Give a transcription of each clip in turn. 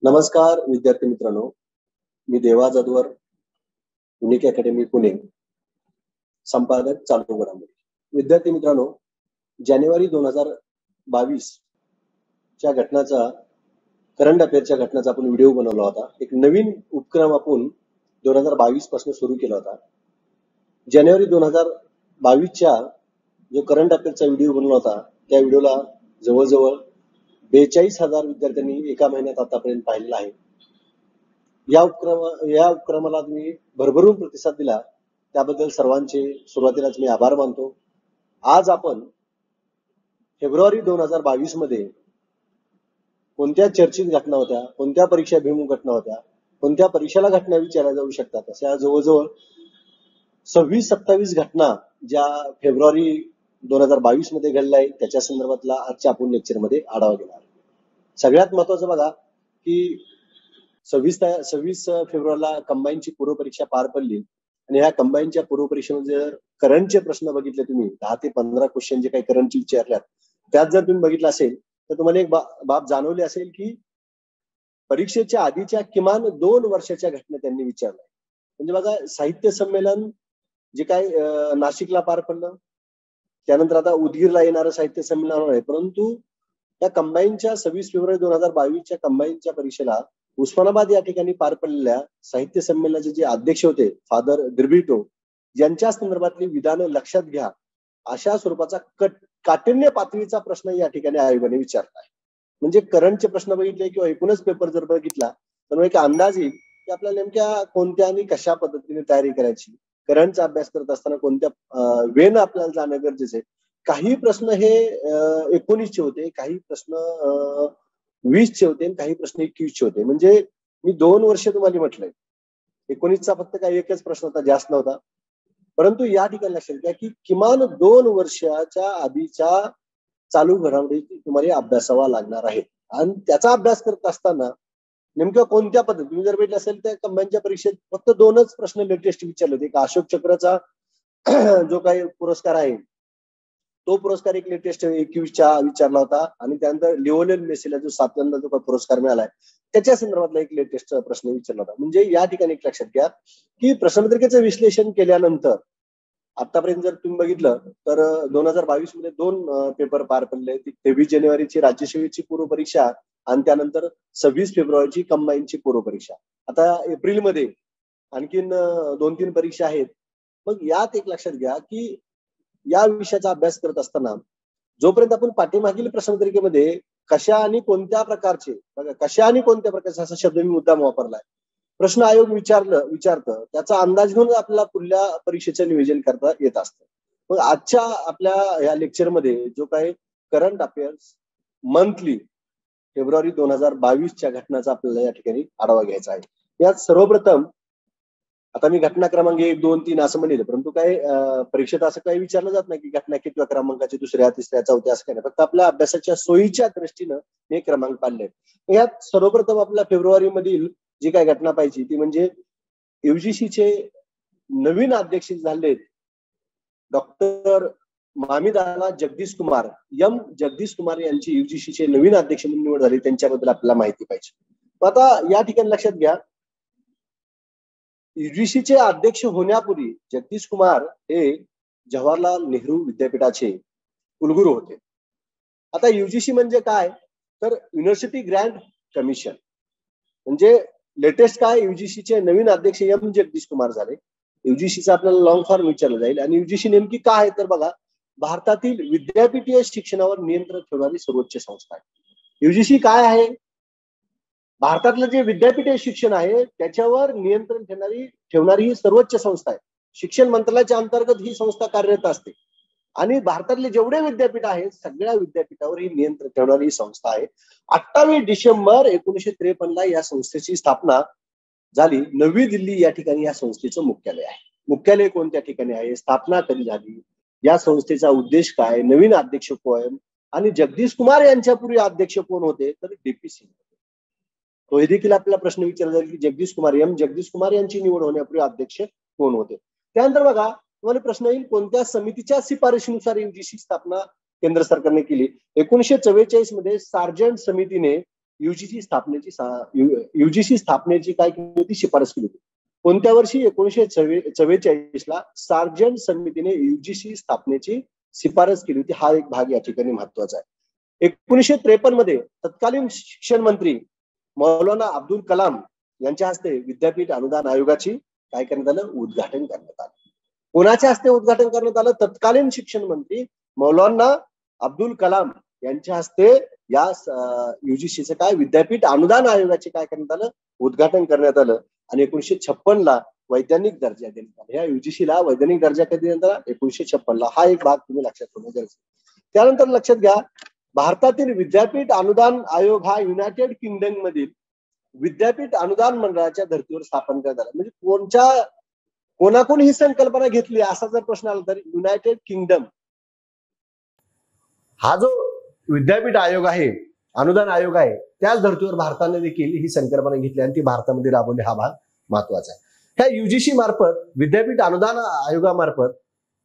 नमस्कार विद्यार्थी मित्रांनो, मी देवा जाधवर, युनिक अकॅडमी पुणे, संपादक चालू घडामोडी. विद्यार्थी मित्रांनो, जानेवारी 2022 च्या घटनाचा करंट अफेअरच्या घटनाचा आपण व्हिडिओ बनवला होता. एक नवीन उपक्रम आपण 2022 पासून सुरू केला होता. जानेवारी 2022च्या जो करंट अफेअरचा व्हिडिओ बनवला होता, त्या व्हिडिओला जवळजवळ 42,000 विद्यार्थ्यांनी एका महिन्यात आतापर्यंत पाहिलेला आहे. या उपक्रमाला तुम्ही भरभरून प्रतिसाद दिला, त्याबद्दल सर्वांचे सुरुवातीलाच मी आभार मानतो. आज आपण फेब्रुवारी 2022 मध्ये कोणत्या चर्चित घटना होत्या, कोणत्या परीक्षाभिमुख घटना होत्या, कोणत्या परीक्षेला घटना विचारल्या जाऊ शकतात, अशा जवळजवळ 26-27 घटना ज्या फेब्रुवारी 2022 मध्ये घडल्या आहेत, त्याच्या संदर्भातला आजच्या आपण लेक्चरमध्ये आढावा घेणार. सगळ्यात महत्वाचं बघा की 26 फेब्रुवारीला कंबाईनची पूर्वपरीक्षा पार पडली आणि ह्या कंबाईनच्या पूर्वपरीक्षेमध्ये जर करंटचे प्रश्न बघितले तुम्ही, 10 ते 15 क्वेश्चन जे काही करंटचे विचारल्यात, त्यात जर तुम्ही बघितलं असेल तर तुम्हाला एक बाब जाणवली असेल की परीक्षेच्या आधीच्या किमान 2 वर्षाच्या घटना त्यांनी विचारल्या. म्हणजे बघा, साहित्य संमेलन जे काही नाशिकला पार पडलं, त्यानंतर आता उदगीरला येणारं साहित्य संमेलन आहे, परंतु त्या कंबाईनच्या 26 फेब्रुवारी 2022च्या कंबाईनच्या परीक्षेला उस्मानाबाद या ठिकाणी पार पडलेल्या साहित्य संमेलनाचे जे अध्यक्ष होते फादर दिर्बिटो, यांच्या संदर्भातली विधानं लक्षात घ्या, अशा स्वरूपाचा काठिण्य पातळीचा प्रश्न या ठिकाणी आयोगाने विचारला आहे. म्हणजे करंटचे प्रश्न बघितले किंवा एकूणच पेपर जर बघितला तर एक अंदाज येईल की आपल्याला नेमक्या कोणत्या आणि कशा पद्धतीने तयारी करायची, करंटचा अभ्यास करत असताना कोणत्या वेन आपल्याला जाणं गरजेचं आहे. काही प्रश्न हे 19चे होते, काही प्रश्न 20चे होते आणि काही प्रश्न 21चे होते. म्हणजे मी 2 वर्ष तुम्हाला म्हटलंय, 19चा फक्त काही एकच प्रश्न होता, जास्त नव्हता. परंतु या ठिकाणी लक्षात घ्या की किमान 2 वर्षाच्या आधीच्या चालू घडामोडी तुम्हाला अभ्यासावा लागणार आहे. आणि त्याचा अभ्यास करत असताना नेमक्या कोणत्या पद्धती, तुम्ही जर भेटले असेल तर कंबाईनच्या परीक्षेत फक्त 2च प्रश्न लेटेस्ट विचारले होते. एक अशोक चक्रचा जो काही पुरस्कार आहे, तो पुरस्कार एक लेटेस्ट 21च्या विचारला होता आणि त्यानंतर लिओनेल मेसीला जो 7व्यांदा जो काही पुरस्कार मिळालाय, त्याच्या संदर्भातला एक लेटेस्ट प्रश्न विचारला होता. म्हणजे या ठिकाणी एक लक्षात घ्या की प्रश्नपत्रिकेचं विश्लेषण केल्यानंतर आतापर्यंत जर तुम्ही बघितलं तर 2022 मध्ये 2 पेपर पार पडले. 23 जानेवारीची राज्यसेवेची पूर्वपरीक्षा आणि त्यानंतर 26 फेब्रुवारीची कंबाईनची पूर्वपरीक्षा. आता एप्रिलमध्ये आणखीन 2-3 परीक्षा आहेत. मग यात एक लक्षात घ्या की या विषयाचा अभ्यास करत असताना जोपर्यंत आपण पाठीमागील प्रश्नपत्रिकेमध्ये कशा आणि कोणत्या प्रकारचे, बघा, कशा आणि कोणत्या प्रकारचा असा शब्द मी मुद्दाम वापरलाय, प्रश्न आयोग विचारतं, त्याचा अंदाज घेऊन आपल्याला पुढल्या परीक्षेचं नियोजन करता येत असतं. मग आजच्या आपल्या या लेक्चरमध्ये जो काही करंट अफेअर्स मंथली फेब्रुवारी 2022च्या घटनाचा आपल्याला या ठिकाणी आढावा घ्यायचा आहे. यात सर्वप्रथम आता मी घटना क्रमांक 1, 2, 3 असं म्हणले, परंतु काय परीक्षेत असं काही विचारलं जात नाही की घटना कितव्या क्रमांकाची, 2ऱ्या, 3ऱ्या, 4थ्या असं काही नाही. फक्त आपल्या अभ्यासाच्या सोयीच्या दृष्टीनं हे क्रमांक पाडले. यात सर्वप्रथम आपल्या फेब्रुवारी मधील जी काय घटना पाहिजे ती म्हणजे युजीसीचे नवीन अध्यक्ष झाले डॉक्टर मामिदाना जगदीश कुमार यांची युजीसीचे नवीन अध्यक्ष म्हणून निवड झाली, त्यांच्याबद्दल आपल्याला माहिती पाहिजे. आता या ठिकाणी लक्षात घ्या, युजीसीचे अध्यक्ष होण्यापूर्वी जगदीश कुमार हे जवाहरलाल नेहरू विद्यापीठाचे कुलगुरू होते. आता युजीसी म्हणजे काय तर युनिव्हर्सिटी ग्रँट कमिशन. म्हणजे लेटेस्ट काय, युजीसीचे नवीन अध्यक्ष जगदीश कुमार झाले. युजीसीचा आपल्याला लॉंग फॉर्म विचारला जाईल. आणि युजीसी नेमकी काय आहे तर बघा, भारतातील विद्यापीठीय शिक्षणावर नियंत्रण ठेवणारी सर्वोच्च संस्था आहे. युजीसी काय आहे, भारतातलं जे विद्यापीठीय शिक्षण आहे त्याच्यावर नियंत्रण ठेवणारी ही सर्वोच्च संस्था आहे. शिक्षण मंत्रालयाच्या अंतर्गत ही संस्था कार्यरत असते आणि भारतातले जेवढे विद्यापीठ आहेत सगळ्या विद्यापीठावर ही नियंत्रण ठेवणारी ही संस्था आहे. 28 डिसेंबर 1953 या संस्थेची स्थापना झाली. नवी दिल्ली या ठिकाणी या संस्थेचं मुख्यालय आहे. मुख्यालय कोणत्या ठिकाणी आहे, स्थापना कधी झाली, या संस्थेचा उद्देश काय, नवीन अध्यक्ष कोण आणि जगदीश कुमार यांच्यापूर्वी अध्यक्ष कोण होते तर डीपी सिंग. तो हे देखील आपल्याला प्रश्न विचारला जाईल की जगदीश कुमार यांची निवड होण्यापूर्वी अध्यक्ष कोण होते. त्यानंतर बघा, तुम्हाला प्रश्न येईल कोणत्या समितीच्या शिफारशीनुसार युजीसी स्थापना केंद्र सरकारने केली. 1944 मध्ये सार्जंट समितीने युजीसी स्थापनेची काय केली होती, शिफारस केली होती. कोणत्या वर्षी? 1944 ला सार्जंट समितीने युजीसी स्थापनेची शिफारस केली होती. हा एक भाग या ठिकाणी महत्वाचा आहे. 1953 मध्ये तत्कालीन शिक्षण मंत्री मौलाना अब्दुल कलाम यांच्या हस्ते विद्यापीठ अनुदान आयोगाची काय करण्यात आलं? उद्घाटन करण्यात आलं. कोणाच्या हस्ते उद्घाटन करण्यात आलं? तत्कालीन शिक्षण मंत्री मौलाना अब्दुल कलाम यांच्या हस्ते या युजीसीचं काय विद्यापीठ अनुदान आयोगाचे काय करण्यात आलं? उद्घाटन करण्यात आलं. आणि 1956 ला वैज्ञानिक दर्जा देण्यात आला. ह्या युजीसीला वैज्ञानिक दर्जा कधी देण्यात आला? 1956 ला. हा एक भाग तुम्ही लक्षात ठेवणं गरजेचं आहे. त्यानंतर लक्षात घ्या, भारतातील विद्यापीठ अनुदान आयोग हा युनायटेड किंगडम मधील विद्यापीठ अनुदान मंडळाच्या धर्तीवर स्थापन करण्यात आला. म्हणजे कोणाकोण ही संकल्पना घेतली असा जर प्रश्न आला तर युनायटेड किंगडम हा जो विद्यापीठ आयोग आहे, अनुदान आयोग आहे, त्याच धर्तीवर भारताने देखील ही संकल्पना घेतली आणि ती भारतामध्ये राबवली. हा भाग महत्वाचा आहे. ह्या युजीसी मार्फत, विद्यापीठ अनुदान आयोगामार्फत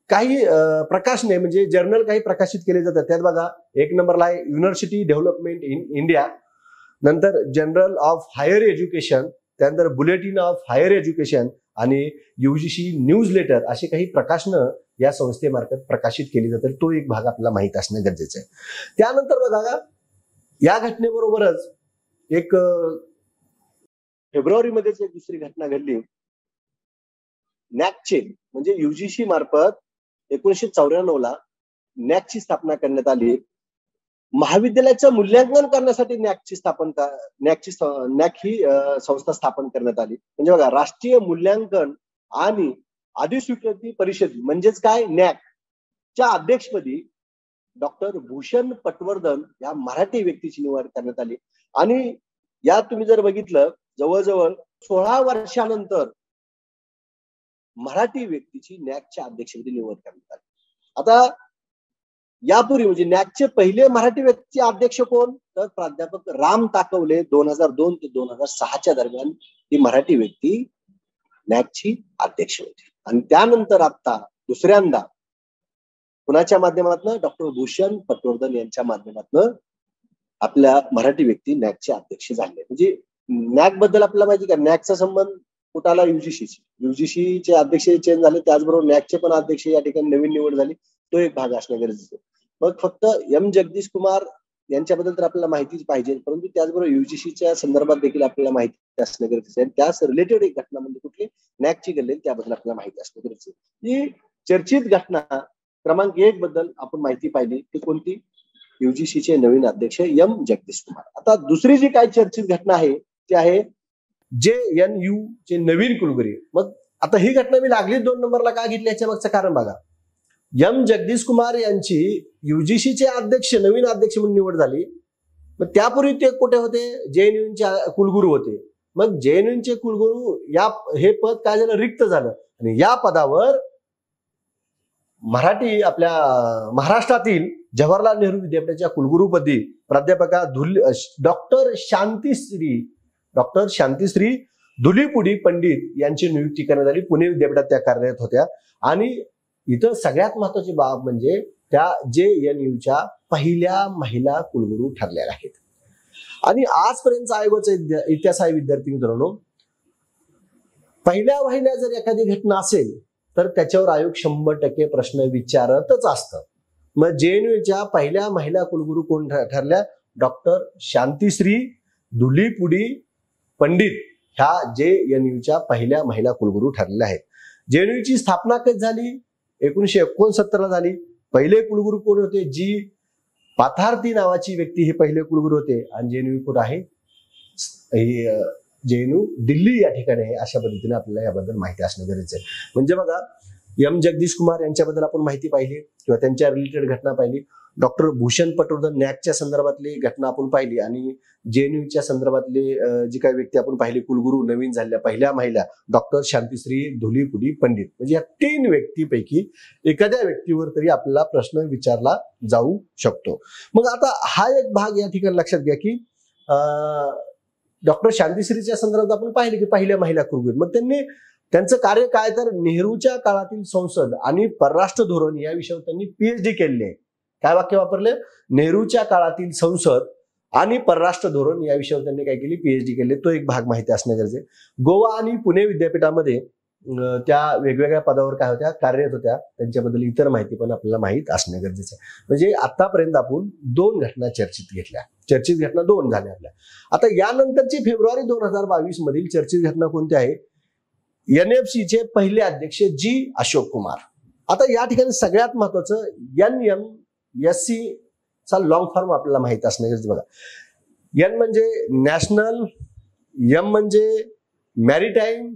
काही प्रकाशने म्हणजे जर्नल काही प्रकाशित केले जातात. त्यात बघा, एक नंबरला आहे युनिव्हर्सिटी डेव्हलपमेंट इन इंडिया, नंतर जनरल ऑफ हायर एज्युकेशन, त्यानंतर बुलेटिन ऑफ हायर एज्युकेशन आणि युजीसी न्यूज लेटर अशी काही प्रकाशनं या संस्थेमार्फत प्रकाशित केली जातात. तो एक भाग आपल्याला माहित असणं गरजेचं आहे. त्यानंतर बघा, या घटनेबरोबरच एक फेब्रुवारीमध्येच एक दुसरी घटना घडली. नॅकचे म्हणजे युजीसी मार्फत 1994 ला नॅकची स्थापना करण्यात आली. महाविद्यालयाचं मूल्यांकन करण्यासाठी नॅक ही संस्था स्थापन करण्यात आली. म्हणजे बघा, राष्ट्रीय मूल्यांकन आणि अधिस्वीकृती परिषद म्हणजेच काय, नॅक च्या अध्यक्षपदी डॉक्टर भूषण पटवर्धन या मराठी व्यक्तीची निवड करण्यात आली. आणि या तुम्ही जर बघितलं, जवळजवळ 16 वर्षानंतर मराठी व्यक्तीची नॅकच्या अध्यक्षपदी निवड करण्यात आली. आता यापूर्वी म्हणजे नॅकचे पहिले मराठी व्यक्ती अध्यक्ष कोण? तर प्राध्यापक राम ताकवले. 2002 ते 2006 दरम्यान ही मराठी व्यक्ती नॅकची अध्यक्ष होती. आणि त्यानंतर आता दुसऱ्यांदा कुणाच्या माध्यमातून? डॉक्टर भूषण पटवर्धन यांच्या माध्यमातून आपल्या मराठी व्यक्ती नॅकचे अध्यक्ष झाले. म्हणजे नॅक बद्दल आपल्याला माहिती का, नॅकचा संबंध कुठाला? युजीसीची. युजीसीचे अध्यक्ष चेंज झाले, त्याचबरोबर नॅकचे पण अध्यक्ष या ठिकाणी नवीन निवड झाली. तो एक भाग असणं गरजेचं आहे. मग फक्त एम जगदीश कुमार यांच्याबद्दल तर आपल्याला माहितीच पाहिजे, परंतु त्याचबरोबर युजीसीच्या संदर्भात देखील आपल्याला माहिती असणं गरजेचं आहे. त्याच रिलेटेड एक घटना म्हणजे कुठली? नॅकची घडली, त्याबद्दल आपल्याला माहिती असणं गरजेचं आहे. ही चर्चित घटना क्रमांक 1 बद्दल आपण माहिती पाहिली, ती कोणती? युजीसीचे नवीन अध्यक्ष एम जगदीश कुमार. आता दुसरी जी काय चर्चित घटना आहे ती आहे JNU चे नवीन कुलगुरू. मग आता ही घटना मी लागली 2 नंबरला का घेतली याच्या मागचं कारण बघा. एम जगदीश कुमार यांची युजीसीचे अध्यक्ष, नवीन अध्यक्ष म्हणून निवड झाली. मग त्यापूर्वी ते कुठे होते? JNUचे कुलगुरू होते. मग JNUचे कुलगुरू हे पद काय झालं? रिक्त झालं. आणि या पदावर आपल्या महाराष्ट्रातील जवाहरलाल नेहरू विद्यापीठाच्या कुलगुरूपदी प्राध्यापका डॉक्टर शांतीश्री धुलीपुडी पंडित यांची नियुक्ती करण्यात आली. पुणे विद्यापीठात त्या कार्यरत होत्या. आणि इथं सगळ्यात महत्वाची बाब म्हणजे त्या JNUच्या पहिल्या महिला कुलगुरू ठरलेल्या आहेत. आणि आजपर्यंत आयोगाचा इतिहास आहे विद्यार्थी मित्रांनो, पहिल्या जर एखादी घटना असेल तर त्याच्यावर आयोग 100% प्रश्न विचारतच असतं. मग JNUच्या पहिल्या महिला कुलगुरू कोण ठरल्या? डॉक्टर शांतीश्री धुलीपुडी पंडित ह्या JNUच्या पहिल्या महिला कुलगुरू ठरलेल्या आहेत. JNUची स्थापना कधी झाली? 1969 ला झाली. पहिले कुलगुरू कोण होते? जी पाथार्थी नावाची व्यक्ती हे पहिले कुलगुरू होते. आणि JNU कुठं आहे? JNU दिल्ली या ठिकाणी आहे. अशा पद्धतीने आपल्याला याबद्दल माहिती असणं गरजेचं आहे. म्हणजे बघा, एम जगदीश कुमार यांच्याबद्दल आपण माहिती पाहिली किंवा त्यांच्या रिलेटेड घटना पाहिली. डॉक्टर भूषण पटवर्धन नॅकच्या संदर्भातली घटना आपण पाहिली आणि JNUच्या संदर्भातले जी काही व्यक्ती आपण पाहिली कुलगुरू नवीन झालेल्या पहिल्या महिला डॉक्टर शांतीश्री धुलीपुडी पंडित. म्हणजे या 3 व्यक्तीपैकी एखाद्या व्यक्तीवर तरी आपल्याला प्रश्न विचारला जाऊ शकतो. मग आता हा एक भाग या ठिकाणी लक्षात घ्या की डॉक्टर शांतीश्रीच्या संदर्भात आपण पाहिले की पहिल्या महिला कुलगुरू. मग त्यांचं कार्य काय तर नेहरूच्या काळातील संसद आणि परराष्ट्र धोरण या विषयावर त्यांनी PhD केलेली आहे. काय वाक्य वापरले? नेहरूच्या काळातील संसद आणि परराष्ट्र धोरण या विषयावर त्यांनी काय केली, पीएचडी केली. तो एक भाग माहिती असणं गरजेचं. गोवा आणि पुणे विद्यापीठामध्ये त्या वेगवेगळ्या पदावर काय होत्या, कार्यरत होत्या. त्यांच्याबद्दल इतर माहिती पण आपल्याला माहित असणं गरजेचं आहे. म्हणजे आतापर्यंत आपण 2 घटना चर्चित घेतल्या. चर्चित घटना 2 झाल्या आपल्या. आता यानंतरची फेब्रुवारी 2022 मधील चर्चित घटना कोणती आहे? एनएफसीचे पहिले अध्यक्ष जी अशोक कुमार. आता या ठिकाणी सगळ्यात महत्वाचं NMSC चा लॉंग फॉर्म आपल्याला माहित असणं गरजेचं. बघा, एन म्हणजे नॅशनल, एम म्हणजे मॅरीटाईम,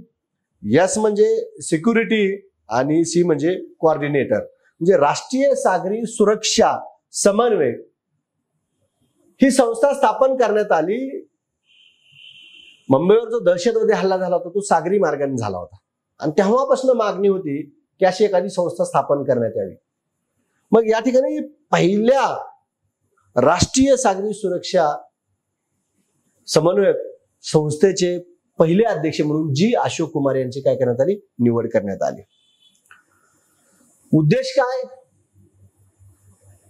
एस म्हणजे सिक्युरिटी आणि सी म्हणजे कोऑर्डिनेटर. म्हणजे राष्ट्रीय सागरी सुरक्षा समन्वय ही संस्था स्थापन करण्यात आली. मुंबईवर जो दहशतवादी हल्ला झाला होता तो सागरी मार्गाने झाला होता आणि तेव्हापासून मागणी होती की अशी एखादी संस्था स्थापन करण्यात यावी. मग या ठिकाणी पहिल्या राष्ट्रीय सागरी सुरक्षा समन्वयक संस्थेचे पहिले अध्यक्ष म्हणून जी अशोक कुमार यांची काय करण्यात आली, निवड करण्यात आली. उद्देश काय,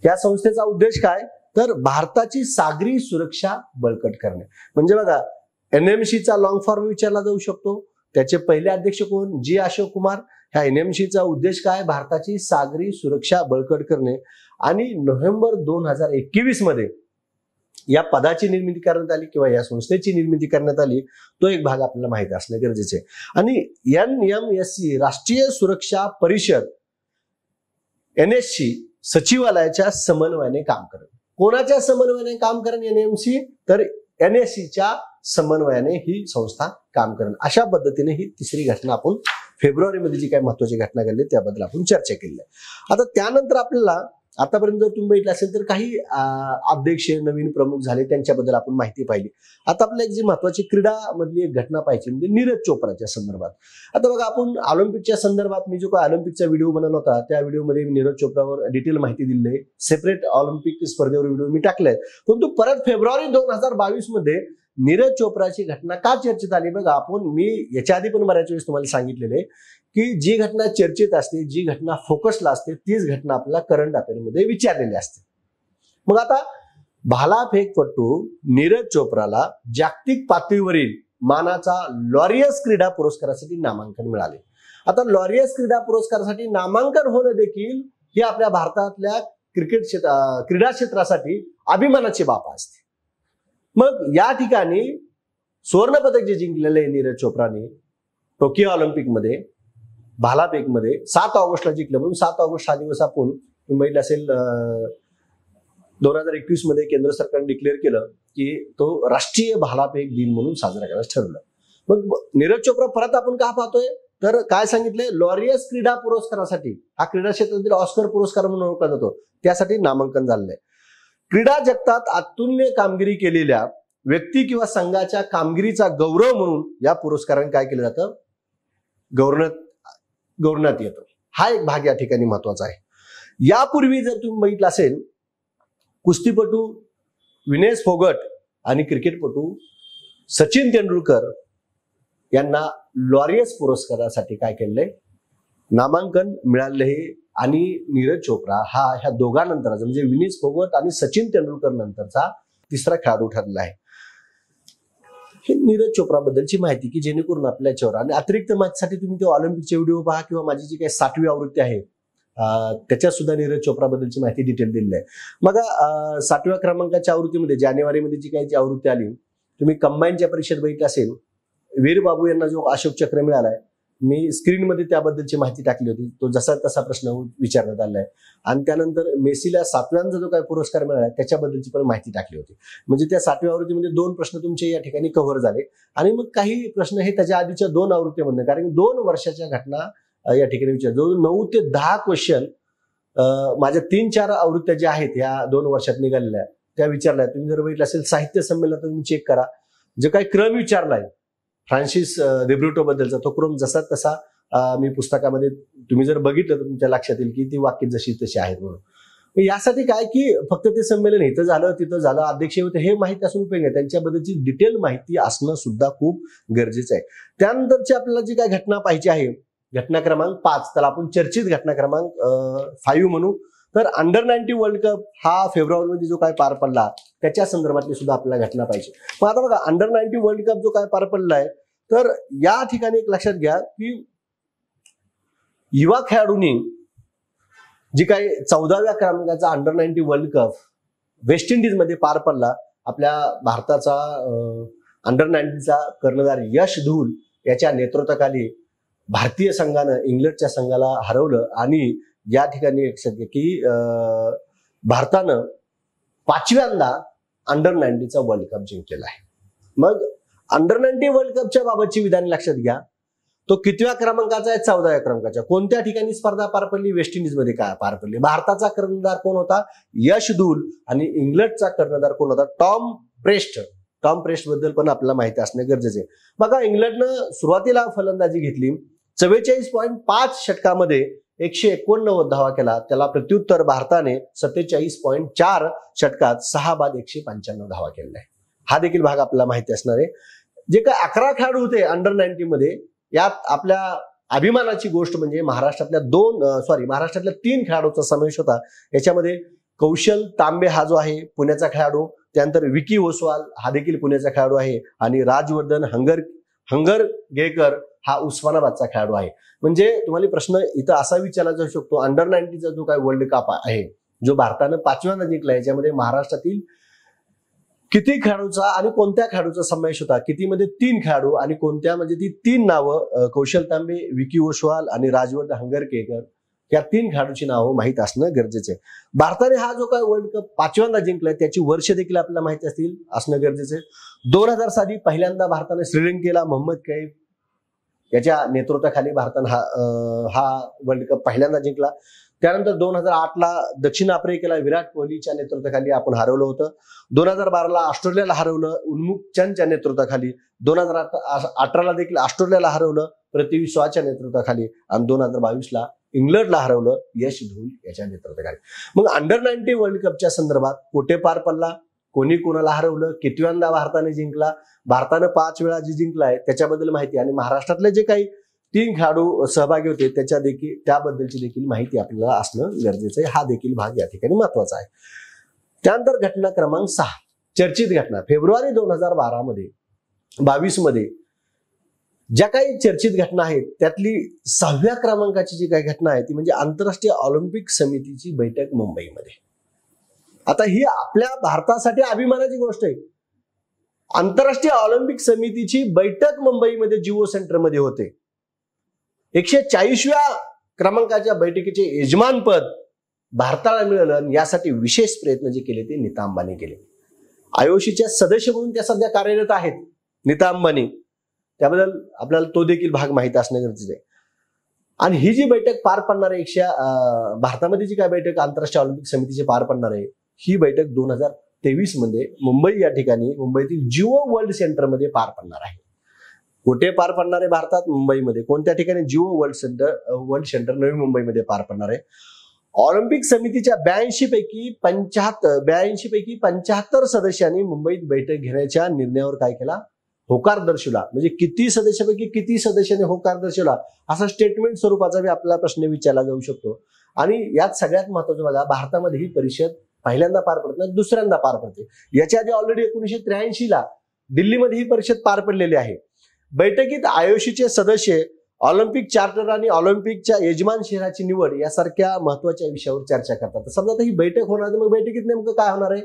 या संस्थेचा उद्देश काय, तर भारताची सागरी सुरक्षा बळकट करणे. म्हणजे बघा, NMCचा लॉंग फॉर्म विचारला जाऊ शकतो. त्याचे पहिले अध्यक्ष कोण, जी अशोक कुमार. ह्या NMCचा उद्देश काय, भारताची सागरी सुरक्षा बळकट करणे. आणि नोव्हेंबर 2021 मध्ये या पदाची निर्मिती करण्यात आली किंवा या संस्थेची निर्मिती करण्यात आली. तो एक भाग आपल्याला माहिती असणं गरजेचे आहे. आणि NMSC राष्ट्रीय सुरक्षा परिषद NSC सचिवालयाच्या समन्वयाने काम करेल. कोणाच्या समन्वयाने काम करेल NMC, तर NSCच्या समन्वयाने ही संस्था काम करेल. अशा पद्धतीने ही तिसरी घटना आपण फेब्रुवारीमध्ये जी काही महत्वाची घटना घडली त्याबद्दल आपण चर्चा केली आहे. आता त्यानंतर आपल्याला आतापर्यंत जर तुम्ही बघितलं असेल तर काही अध्यक्ष नवीन प्रमुख झाले, त्यांच्याबद्दल आपण माहिती पाहिली. आता आपल्याला एक जी महत्वाची क्रीडा मधली एक घटना पाहिजे म्हणजे नीरज चोप्राच्या संदर्भात. आता बघा, आपण ऑलिम्पिकच्या संदर्भात मी जो काही ऑलिम्पिकचा व्हिडिओ बनवला होता त्या व्हिडिओमध्ये नीरज चोप्रावर डिटेल माहिती दिली आहे. सेपरेट ऑलिम्पिक स्पर्धेवर व्हिडिओ मी टाकलाय. परंतु परत फेब्रुवारी 2022 मध्ये नीरज चोप्राची घटना का चर्चेत आली? बघा, मी याच्या आधी पण बऱ्याच वेळेस तुम्हाला सांगितलेले की जी घटना चर्चेत असते, जी घटना फोकसला असते, तीच घटना आपल्याला करंट अफेअरमध्ये विचारलेली असते. मग आता भालाफेकपटू नीरज चोप्राला जागतिक पातळीवरील मानाचा लॉरियस क्रीडा पुरस्कारासाठी नामांकन मिळाले. आता लॉरियस क्रीडा पुरस्कारासाठी नामांकन होणं देखील ही आपल्या भारतातल्या क्रीडा क्षेत्रासाठी अभिमानाची बाब असते. मग या ठिकाणी सुवर्णपदक जे जिंकलेले नीरज चोप्राने टोकियो ऑलिम्पिकमध्ये भालाफेकमध्ये 7 ऑगस्टला जिंकलं. म्हणून 7 ऑगस्ट हा दिवस आपण मुंबईला असेल 2021 मध्ये केंद्र सरकारने डिक्लेअर केलं की तो राष्ट्रीय भालाफेक दिन म्हणून साजरा करायचं ठरवलं. मग नीरज चोप्रा परत आपण का पाहतोय, तर काय सांगितलंय, लॉरियस क्रीडा पुरस्कारासाठी, हा क्रीडा क्षेत्रातील ऑस्कर पुरस्कार म्हणून ओळखला जातो, त्यासाठी नामांकन झालंय. क्रीडा जगतात अतुलनीय कामगिरी केलेल्या व्यक्ती किंवा संघाच्या कामगिरीचा गौरव म्हणून या पुरस्काराने काय केलं जातं, गौरवण्यात येतं. हा एक भाग या ठिकाणी महत्वाचा आहे. यापूर्वी जर तुम्ही बघितलं असेल, कुस्तीपटू विनेश फोगट आणि क्रिकेटपटू सचिन तेंडुलकर यांना लॉरियस पुरस्कारासाठी काय केलंय, नामांकन मिळाले आहे. आणि नीरज चोप्रा हा ह्या दोघांनंतरचा म्हणजे विनेश फोगट आणि सचिन तेंडुलकर नंतरचा तिसरा खेळाडू ठरला आहे. हे नीरज चोप्रा बद्दलची माहिती की जेणेकरून आपल्या याच्यावर, आणि अतिरिक्त माहितीसाठी तुम्ही ते ऑलिम्पिकचे व्हिडिओ पहा किंवा माझी जी काही 6वी आवृत्ती आहे त्याच्यात सुद्धा नीरज चोप्रा बद्दलची माहिती डिटेल दिलेली आहे. मग 7व्या क्रमांकाच्या आवृत्तीमध्ये जानेवारीमध्ये जी काही आवृत्ती आली, तुम्ही कंबाईनच्या परीक्षेत बघितलं असेल, वीर बाबू यांना जो अशोक चक्र मिळालाय, मी स्क्रीनमध्ये त्याबद्दलची माहिती टाकली होती. तो जसा तसा प्रश्न विचारण्यात आलाय. आणि त्यानंतर मेसीला 7व्यांचा जो काही पुरस्कार मिळाला त्याच्याबद्दलची पण माहिती टाकली होती. म्हणजे त्या 7व्या आवृत्तीमध्ये 2 प्रश्न तुमचे या ठिकाणी कव्हर झाले. आणि मग काही प्रश्न हे त्याच्या आधीच्या 2 आवृत्तीमध्ये, कारण 2 वर्षाच्या घटना या ठिकाणी विचार, जवळ 9 ते 10 क्वेश्चन माझ्या 3-4 आवृत्त्या ज्या आहेत या 2 वर्षात निघालेल्या त्या विचारल्या. तुम्ही जर बघितलं असेल साहित्य संमेलनात तुम्ही चेक करा, जे काही क्रम विचारलाय फ्रान्सिस देब्रुटो बद्दलचा, तो क्रम जसा तसा मी पुस्तकामध्ये तुम्ही जर बघितलं तर तुमच्या लक्षात येईल की ती वाक्य जशी तशी आहेत म्हणून. यासाठी काय की फक्त ते संमेलन इथं झालं तिथं झालं, अध्यक्ष होते हे माहिती असून उपयोग आहे, त्यांच्याबद्दलची डिटेल माहिती असणं सुद्धा खूप गरजेचं आहे. त्यानंतरची आपल्याला जी काय घटना पाहिजे आहे, घटना क्रमांक 5, तर आपण चर्चित घटना क्रमांक 5 म्हणू. तर अंडर 19 वर्ल्ड कप हा फेब्रुवारीमध्ये जो काय पार पडला त्याच्या संदर्भातली सुद्धा आपल्याला घटना पाहिजे. मग आता बघा अंडर 19 वर्ल्ड कप जो काय पार पडला आहे, तर या ठिकाणी एक लक्षात घ्या की युवा खेळाडूंनी जी काही 14व्या क्रमांकाचा अंडर 19 वर्ल्ड कप वेस्ट इंडिजमध्ये पार पडला, आपल्या भारताचा अंडर 19चा कर्णधार यश धूल याच्या नेतृत्वाखाली भारतीय संघानं इंग्लंडच्या संघाला हरवलं आणि या ठिकाणी लक्षात घ्या की भारतानं 5व्यांदा अंडर 19चा वर्ल्ड कप जिंकलेला आहे. मग अंडर 19 वर्ल्ड कपच्या बाबतची विधाने लक्षात घ्या. तो कितव्या क्रमांकाचा आहे? 14व्या क्रमांकाच्या. कोणत्या ठिकाणी स्पर्धा पार पडली? वेस्ट इंडिजमध्ये काय पार पडली. भारताचा कर्णधार कोण होता? यश धूल आणि इंग्लंडचा कर्णधार कोण होता? Tom pressed. टॉम प्रेस्ट बद्दल पण आपल्याला माहिती असणे गरजेचे आहे. बघा इंग्लंडनं सुरुवातीला फलंदाजी घेतली, 44.5 षटकामध्ये 189 धावा केला. त्याला प्रत्युत्तर भारताने 47.4 षटकात 6 बाद 195 धावा केलेल्या आहे. हा देखील भाग आपल्याला माहिती असणार आहे. जे काय 11 खेळाडू होते अंडर 19 मध्ये, यात आपल्या अभिमानाची गोष्ट म्हणजे महाराष्ट्रातल्या 3 खेळाडूंचा समावेश होता. याच्यामध्ये कौशल तांबे हा जो आहे पुण्याचा खेळाडू, त्यानंतर विकी ओसवाल हा देखील पुण्याचा खेळाडू आहे आणि राजवर्धन हंगरगेकर हा उस्मानाबादचा खेळाडू आहे. म्हणजे तुम्हाला प्रश्न इथं असा विचारला जाऊ शकतो, अंडर 19चा जो काय वर्ल्ड कप आहे जो भारतानं 5व्यांदा जिंकला, याच्यामध्ये महाराष्ट्रातील किती खेळाडूचा आणि कोणत्या खेळाडूचा समावेश होता? कितीमध्ये 3 खेळाडू आणि कोणत्या, म्हणजे ती 3 नावं कौशल तांबे, विकी ओसवाल आणि राजवर्धन हंगरगेकर, या 3 खेळाडूची नावं माहीत असणं गरजेचं आहे. भारताने हा जो काय वर्ल्ड कप 5व्यांदा जिंकलाय त्याची वर्ष देखील आपल्याला माहिती असणं गरजेचं आहे. 2000 साली पहिल्यांदा भारताने श्रीलंकेला मोहम्मद कैफ याच्या नेतृत्वाखाली भारतानं हा वर्ल्ड कप पहिल्यांदा जिंकला. त्यानंतर 2008ला दक्षिण आफ्रिकेला विराट कोहलीच्या नेतृत्वाखाली आपण हरवलं होतं. 2012ला ऑस्ट्रेलियाला हरवलं उन्मुख चंदच्या नेतृत्वाखाली. 2018ला देखील ऑस्ट्रेलियाला हरवलं पृथ्वी शॉच्या नेतृत्वाखाली आणि 2022ला इंग्लंडला हरवलं यश धूल याच्या नेतृत्वाखाली. मग अंडर 19 वर्ल्ड कपच्या संदर्भात कुठे पार पडला, कोणी कोणाला हरवलं, कितव्यांदा भारताने जिंकला, भारतानं 5 वेळा जी जिंकलाय त्याच्याबद्दल माहिती आणि महाराष्ट्रातले जे काही 3 खेळाडू सहभागी होते त्याबद्दलची देखील माहिती आपल्याला असणं गरजेचं आहे. हा देखील भाग या ठिकाणी महत्वाचा आहे. त्यानंतर घटना क्रमांक 6, चर्चित घटना. फेब्रुवारी 2022 मध्ये ज्या काही चर्चित घटना आहेत त्यातली 6व्या क्रमांकाची जी काही घटना आहे ती म्हणजे आंतरराष्ट्रीय ऑलिम्पिक समितीची बैठक मुंबईमध्ये. आता ही आपल्या भारतासाठी अभिमानाची गोष्ट आहे. आंतरराष्ट्रीय ऑलिम्पिक समितीची बैठक मुंबईमध्ये जिओ सेंटरमध्ये होते. 140व्या क्रमांकाच्या बैठकीचे यजमानपद भारताला मिळालं आणि यासाठी विशेष प्रयत्न जे केले ते नीता अंबानी केले. आयोशीच्या सदस्य म्हणून त्या सध्या कार्यरत आहेत नीता अंबानी. त्याबद्दल आपल्याला तो देखील भाग माहिती असणं गरजेचं आहे. आणि ही जी बैठक पार पडणार आहे भारतामध्ये जी काय बैठक आंतरराष्ट्रीय ऑलिम्पिक समितीची पार पडणार आहे, ही बैठक 2023 मध्ये मुंबई या ठिकाणी मुंबईतील जिओ वर्ल्ड सेंटरमध्ये पार पडणार आहे. कुठे पार पडणार आहे? भारतात, मुंबईमध्ये. कोणत्या ठिकाणी? जिओ वर्ल्ड सेंटर नवी मुंबईमध्ये पार पडणार आहे. ऑलिम्पिक समितीच्या 82 पैकी 75 सदस्यांनी मुंबईत बैठक घेण्याच्या निर्णयावर काय केला? होकार दर्शवला. म्हणजे किती सदस्यापैकी किती सदस्यांनी होकार दर्शवला असा स्टेटमेंट स्वरूपाचा आपला प्रश्न विचारला जाऊ शकतो. आणि यात सगळ्यात महत्वाचं बघा, भारतामध्ये ही परिषद पहिल्यांदा पार पडत नाही, दुसऱ्यांदा पार पडते. याच्या आधी ऑलरेडी 1983ला दिल्लीमध्ये ही परिषद पार पडलेली आहे. बैठकीत आयोशीचे सदस्य ऑलिम्पिक चार्टर आणि ऑलिम्पिकच्या यजमान शहराची निवड यासारख्या महत्वाच्या विषयावर चर्चा करतात. समजा आता ही बैठक होणार तर मग बैठकीत नेमकं काय होणार आहे?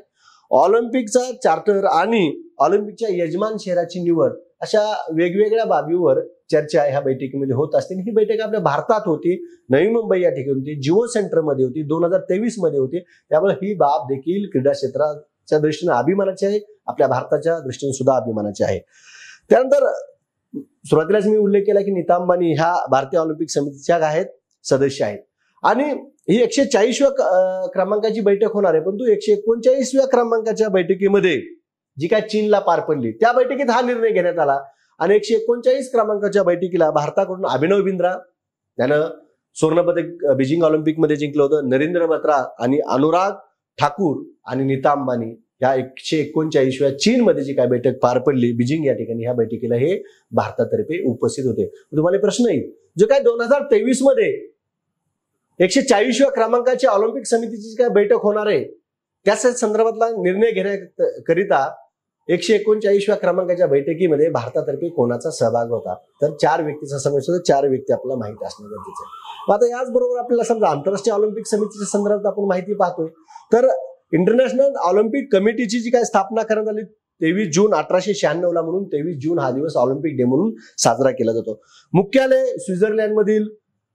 ऑलिम्पिकचा चार्टर आणि ऑलिम्पिकच्या यजमान शहराची निवड अशा वेगवेगळ्या बाबीवर चर्चा ह्या बैठकीमध्ये होत असते. ही बैठक आपल्या भारतात होती, नवी मुंबई या ठिकाणी होती, जिओ सेंटरमध्ये होती, 2023 मध्ये होती. त्यामुळे ही बाब देखील क्रीडा क्षेत्राच्या दृष्टीने अभिमानाची आहे, आपल्या भारताच्या दृष्टीने सुद्धा अभिमानाची आहे. त्यानंतर सुरुवातीलाच मी उल्लेख केला की नीता अंबानी ह्या भारतीय ऑलिम्पिक समितीच्या आहेत सदस्य आहेत आणि ही 140व्या क्रमांकाची बैठक होणार आहे. परंतु 139व्या क्रमांकाच्या बैठकीमध्ये जी काय चीनला पार पडली त्या बैठकीत हा निर्णय घेण्यात आला आणि 139 क्रमांकाच्या बैठकीला भारताकडून अभिनव बिंद्रा, त्यानं सुवर्णपदक बीजिंग ऑलिम्पिकमध्ये जिंकलं होतं, नरेंद्र बत्रा आणि अनुराग ठाकूर आणि नीता अंबानी या 139व्या चीनमध्ये जी काय बैठक पार पडली बीजिंग या ठिकाणी, ह्या बैठकीला हे भारतातर्फे उपस्थित होते. तुम्हाला प्रश्न येईल, जो काय 2023 मध्ये 140व्या क्रमांकाच्या ऑलिम्पिक समितीची काय बैठक होणार आहे त्या संदर्भातला निर्णय घेण्याकरिता 139व्या क्रमांकाच्या बैठकीमध्ये भारतातर्फे कोणाचा सहभाग होता, तर 4 व्यक्तीचा समावेश होता. 4 व्यक्ती आपल्याला माहिती असणं गरजेचं आहे. आता याचबरोबर आपल्याला समजा आंतरराष्ट्रीय ऑलिम्पिक समितीच्या संदर्भात आपण माहिती पाहतोय, तर इंटरनॅशनल ऑलिम्पिक कमिटीची जी काय स्थापना करण्यात आली 23 जून 1896 म्हणून 23 जून हा दिवस ऑलिम्पिक डे म्हणून साजरा केला जातो. मुख्यालय स्वित्झर्लंडमधील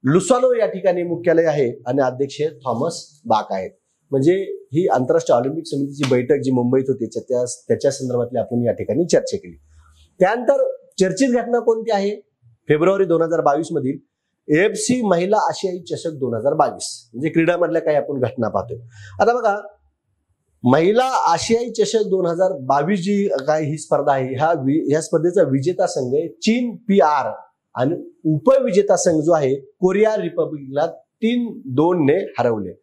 लुसानो या ठिकाणी मुख्यालय आहे आणि अध्यक्ष थॉमस बाक आहेत. म्हणजे ही आंतरराष्ट्रीय ऑलिम्पिक समितीची बैठक जी मुंबईत होती त्याच्या संदर्भातली आपण या ठिकाणी चर्चा केली. त्यानंतर चर्चित घटना कोणती आहे? फेब्रुवारी 2022 मधील AFC महिला आशियाई चषक 2022 म्हणजे क्रीडामधल्या काही आपण घटना पाहतोय. आता बघा, महिला आशियाई चषक 2022 जी काय ही स्पर्धा आहे, ह्या स्पर्धेचा विजेता संघ आहे चीन PR आणि उपविजेता संघ जो आहे कोरिया रिपब्लिकला 3-2 ने हरवले.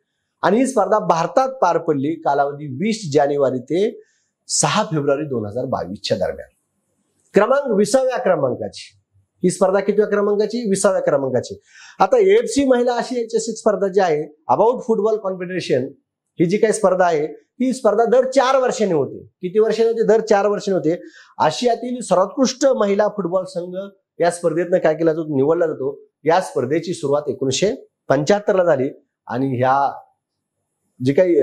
आणि ही स्पर्धा भारतात पार पडली कालावधी 20 जानेवारी ते 6 फेब्रुवारी 2022च्या दरम्यान. क्रमांक 20व्या क्रमांकाची ही स्पर्धा कितव्या क्रमांकाची? 20व्या क्रमांकाची. आता AFC महिला आशियाई चषक स्पर्धा जी आहे अबाउट फुटबॉल कॉन्फेडरेशन ही जी काही स्पर्धा आहे ही स्पर्धा दर 4 वर्षांनी होते. किती वर्षांनी होते? दर 4 वर्षांनी होते. आशियातील सर्वोत्कृष्ट महिला फुटबॉल संघ या स्पर्धेतनं काय केला जातो? निवडला जातो. या स्पर्धेची सुरुवात 1975 झाली आणि ह्या जे काही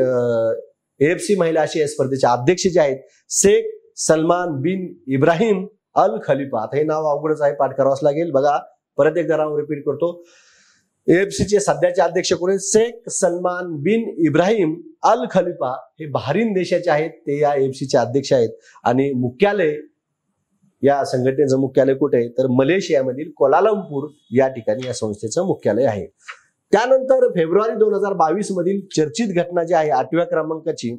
AFC महिला आशियाई स्पर्धेचे अध्यक्ष जे आहेत शेख सलमान बिन इब्राहिम अल खलिफा. आता हे नाव अवघडच आहे, पाठ करावंच लागेल. बघा, परत एकदा नाव रिपीट करतो. AFC चे सध्याचे अध्यक्ष कोण आहेत? शेख सलमान बिन इब्राहिम अल खलिफा. हे बहरीन देशाचे आहेत, ते या AFC चे अध्यक्ष आहेत. आणि मुख्यालय या संघटनेचं मुख्यालय कुठे आहे? तर मलेशियामधील कोलालंपूर या ठिकाणी या संस्थेचं मुख्यालय आहे. त्यानंतर फेब्रुवारी 2022 मधील चर्चित घटना जी आहे 8व्या क्रमांकाची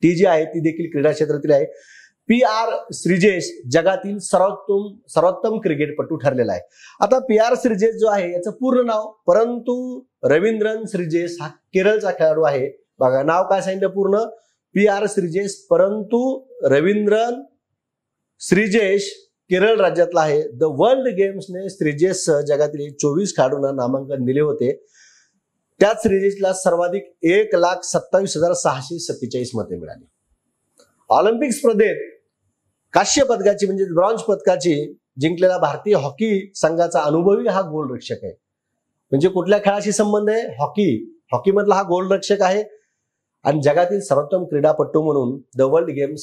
ती जी आहे ती देखील क्रीडा क्षेत्रातील आहे. PR श्रीजेश जगातील सर्वोत्तम क्रिकेटपटू ठरलेला आहे. आता PR श्रीजेश जो आहे याचं पूर्ण नाव परंतु रवींद्रन श्रीजेश हा केरळचा खेळाडू आहे. बघा, नाव काय सांगितलं पूर्ण? PR श्रीजेश परंतु रवींद्रन श्रीजेश केरळ राज्यातला आहे. द वर्ल्ड गेम्सने श्रीजेशसह जगातील 24 खेळाडूंना नामांकन दिले होते. त्यात श्रीजेशला सर्वाधिक 1,27,647 मते मिळाली. ऑलिम्पिक स्पर्धेत कांस्य पदकाची म्हणजे ब्रॉन्झ पदकाची जिंकलेला भारतीय हॉकी संघाचा अनुभवी हा गोलरक्षक आहे. म्हणजे कुठल्या खेळाशी संबंध आहे? हॉकी मधला हा गोलरक्षक आहे. आणि जगातील सर्वोत्तम क्रीडापटू म्हणून द वर्ल्ड गेम्स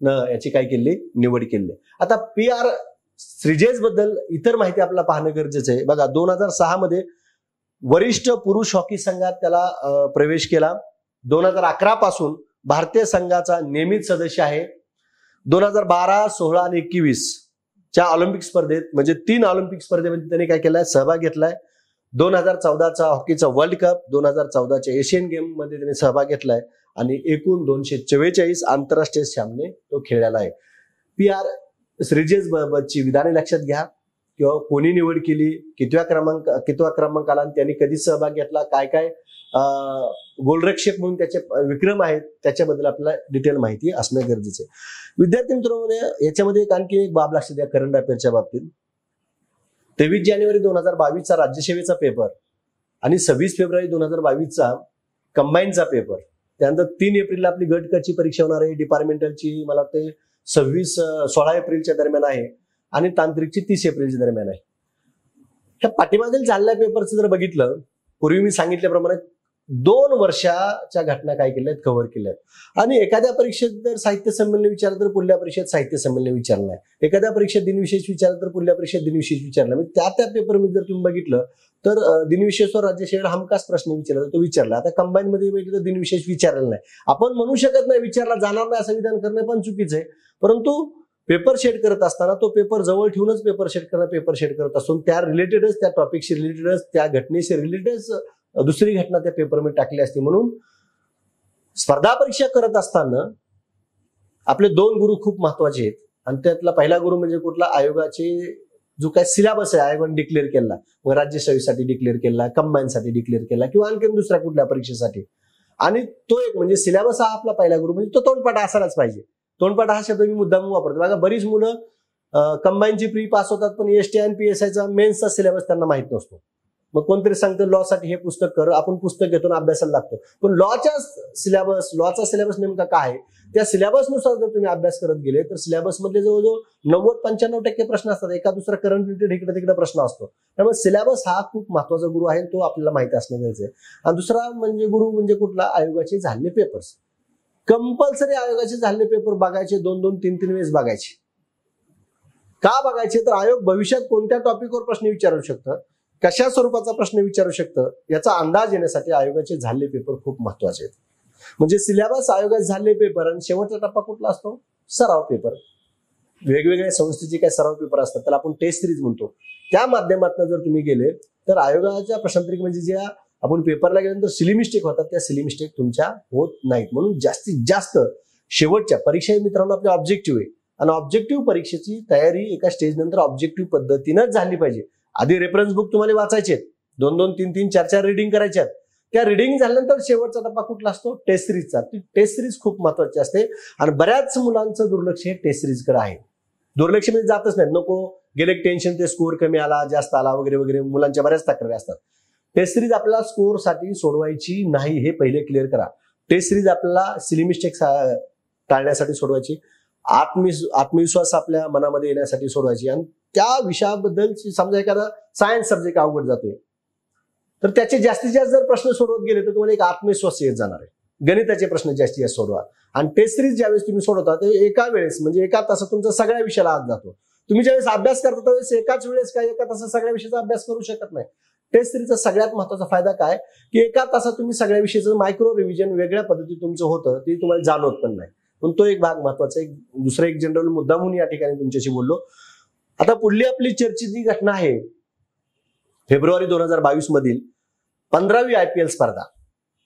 न याची काय केली? निवड केली. आता PR श्रीजेश बद्दल इतर माहिती आपल्याला पाहणं गरजेचं आहे. बघा, 2006 मध्ये वरिष्ठ पुरुष हॉकी संघात त्याला प्रवेश केला. 2011 पासून भारतीय संघाचा नियमित सदस्य आहे. 2012, 16 आणि 21 च्या ऑलिम्पिक स्पर्धेत म्हणजे 3 ऑलिम्पिक स्पर्धेमध्ये त्यांनी काय केलंय? सहभाग घेतलाय. 2014चा हॉकीचा वर्ल्ड कप, 2014च्या एशियन गेम मध्ये त्यांनी सहभाग घेतलाय आणि एकूण 244 आंतरराष्ट्रीय सामने तो खेळलेला आहे. PR श्रीजेश बाबतची विधाने लक्षात घ्या किंवा कोणी निवड केली, कितव्या क्रमांकाला, त्यांनी कधी सहभाग घेतला, काय काय गोलरक्षक म्हणून त्याचे विक्रम आहेत त्याच्याबद्दल आपल्याला डिटेल माहिती असणं गरजेचं आहे. विद्यार्थी मित्रांनो, याच्यामध्ये आणखी एक बाब लक्षात द्या करंट अफेअरच्या बाबतीत. 23 जानेवारी 2022चा राज्यसेवेचा पेपर आणि 26 फेब्रुवारी 2022चा कंबाईनचा पेपर, त्यानंतर 3 एप्रिलला आपली गट क ची परीक्षा होणार आहे. डिपार्टमेंटलची मला वाटते 16 एप्रिलच्या दरम्यान आहे आणि तांत्रिकची 30 एप्रिलच्या दरम्यान आहे. ह्या पाठीमागील झालेल्या पेपरचं जर बघितलं, पूर्वी मी सांगितल्याप्रमाणे 2 वर्षाच्या घटना काय केल्या आहेत? कव्हर केल्या आहेत. आणि एखाद्या परीक्षेत जर साहित्य संमेलन विचारलं तर पुढल्या परीक्षेत साहित्य संमेलन विचारलं आहे. एखाद्या परीक्षेत दिनविशेष विचारलं तर पुढल्या परीक्षेत दिनविशेष विचारला. म्हणजे त्या पेपरमध्ये जर तुम्ही बघितलं तर दिनविशेषवर राज्यसेवेला हमखास प्रश्न विचारला, तो विचारला. आता कंबाईन मध्ये बघितलं तर दिनविशेष विचारलेला नाही. आपण म्हणू शकत नाही विचारला जाणार नाही असं विधान करणं पण चुकीचं आहे. परंतु पेपर शेड करत असताना तो पेपर जवळ ठेवूनच पेपर शेड करत असून त्या रिलेटेडच, त्या टॉपिकशी रिलेटेडच, त्या घटनेशी रिलेटेडच दुसरी घटना त्या पेपरमध्ये टाकली असते. म्हणून स्पर्धा परीक्षा करत असताना आपले 2 गुरु खूप महत्वाचे आहेत आणि त्यातला पहिला गुरु म्हणजे कुठला? आयोगाचे जो काय सिलेबस आहे आयोगाने डिक्लेअर केला, मग राज्यसेवेसाठी डिक्लेअर केला, कंबाईनसाठी डिक्लेअर केला किंवा आणखी दुसऱ्या कुठल्या परीक्षेसाठी. आणि तो एक म्हणजे सिलेबस हा आपला पहिला गुरु, म्हणजे तो तोंडपाठ असायलाच पाहिजे. तोंडपाठ हा शब्द मी मुद्दाम वापरतो. बघा, बरीच मुलं कंबाईनची प्री पास होतात पण ST आणि PSIचा मेन्सचा सिलेबस त्यांना माहित नसतो. मग कोणतरी सांगतं लॉ साठी हे पुस्तक कर, आपण पुस्तक घेतो अभ्यासाला लागतो. पण लॉचा सिलेबस नेमका काय आहे, त्या सिलेबसनुसार जर तुम्ही अभ्यास करत गेले तर सिलेबस मधले जवळजवळ 90-95% प्रश्न असतात. एका दुसरा करंट रिलेटेड इकडे तिकडे प्रश्न असतो. त्यामुळे सिलेबस हा खूप महत्वाचा गुरु आहे, तो आपल्याला माहिती असणं गरजेचं आहे. आणि दुसरा म्हणजे गुरु म्हणजे कुठला, आयोगाचे झालेले पेपर्स. कंपल्सरी आयोगाचे झालेले पेपर बघायचे, 2-2, 3-3 वेळेस बघायचे. का बघायचे, तर आयोग भविष्यात कोणत्या टॉपिकवर प्रश्न विचारू शकतं, कशा स्वरूपाचा प्रश्न विचारू शकतं, याचा अंदाज येण्यासाठी आयोगाचे झालेले पेपर खूप महत्वाचे आहेत. म्हणजे सिलेबस, आयोगाचे झालेले पेपर आणि शेवटचा टप्पा कुठला असतो, सराव पेपर. वेगवेगळ्या संस्थेचे काही सराव पेपर असतात, त्याला आपण टेस्ट सिरीज म्हणतो. त्या माध्यमातून जर तुम्ही गेले तर आयोगाच्या प्रश्नपत्रिका म्हणजे ज्या आपण पेपरला गेल्यानंतर सिली मिस्टेक होतात, त्या सिली मिस्टेक तुमच्या होत नाहीत. म्हणून जास्तीत जास्त शेवटच्या परीक्षा मित्रांनो आपली ऑब्जेक्टिव्ह आहे, आणि ऑब्जेक्टिव्ह परीक्षेची तयारी एका स्टेज नंतर ऑब्जेक्टिव्ह पद्धतीनंच झाली पाहिजे. आधी रेफरन्स बुक तुम्हाला वाचायचे, 2-2, 3-3, 4-4 रिडिंग करायच्यात. त्या रिडिंग झाल्यानंतर शेवटचा टप्पा कुठला असतो, टेस्ट सिरीजचा. ती टेस्ट सिरीज खूप महत्वाची असते आणि बऱ्याच मुलांचं दुर्लक्ष हे टेस्ट सिरीजकडे आहे. दुर्लक्ष म्हणजे जातच नाही, नको गेले टेन्शन, ते स्कोर कमी आला, जास्त आला वगैरे वगैरे, मुलांच्या बऱ्याच तक्रारी असतात. टेस्ट सिरीज आपल्याला स्कोर साठी सोडवायची नाही, हे पहिले क्लिअर करा. टेस्ट सिरीज आपल्याला सिली मिस्टेक टाळण्यासाठी सोडवायची, आत्मविश्वास आपल्या मनामध्ये येण्यासाठी सोडवायची. आणि त्या विषयाबद्दल समजा एखादा सायन्स सब्जेक्ट अवघड जातोय तर त्याचे जास्तीत जास्त जर प्रश्न सोडवत गेले तर तुम्हाला एक आत्मविश्वास येत जाणार आहे. गणिताचे प्रश्न जास्तीत जास्त सोडवा. आणि टेस्ट सिरीज ज्यावेळेस तुम्ही सोडवता ते एका वेळेस म्हणजे एका तासात तुमचा सगळ्या विषयाला आत जातो. तुम्ही ज्यावेळेस अभ्यास करता त्यावेळेस एकाच वेळेस काय एका तासात सगळ्या विषयाचा अभ्यास करू शकत नाही. टेस्ट सिरीजचा सगळ्यात महत्वाचा फायदा काय, की एका तासात तुम्ही सगळ्या विषयाचं मायक्रो रिव्हिजन वेगळ्या पद्धतीत तुमचं होतं, ते तुम्हाला जाणवत पण नाही. पण तो एक भाग महत्वाचा आहे. दुसरा एक जनरल मुद्दा म्हणून या ठिकाणी तुमच्याशी बोललो. आता पुढली आपली चर्चेची घटना आहे फेब्रुवारी 2022 मधील 15वी IPL स्पर्धा.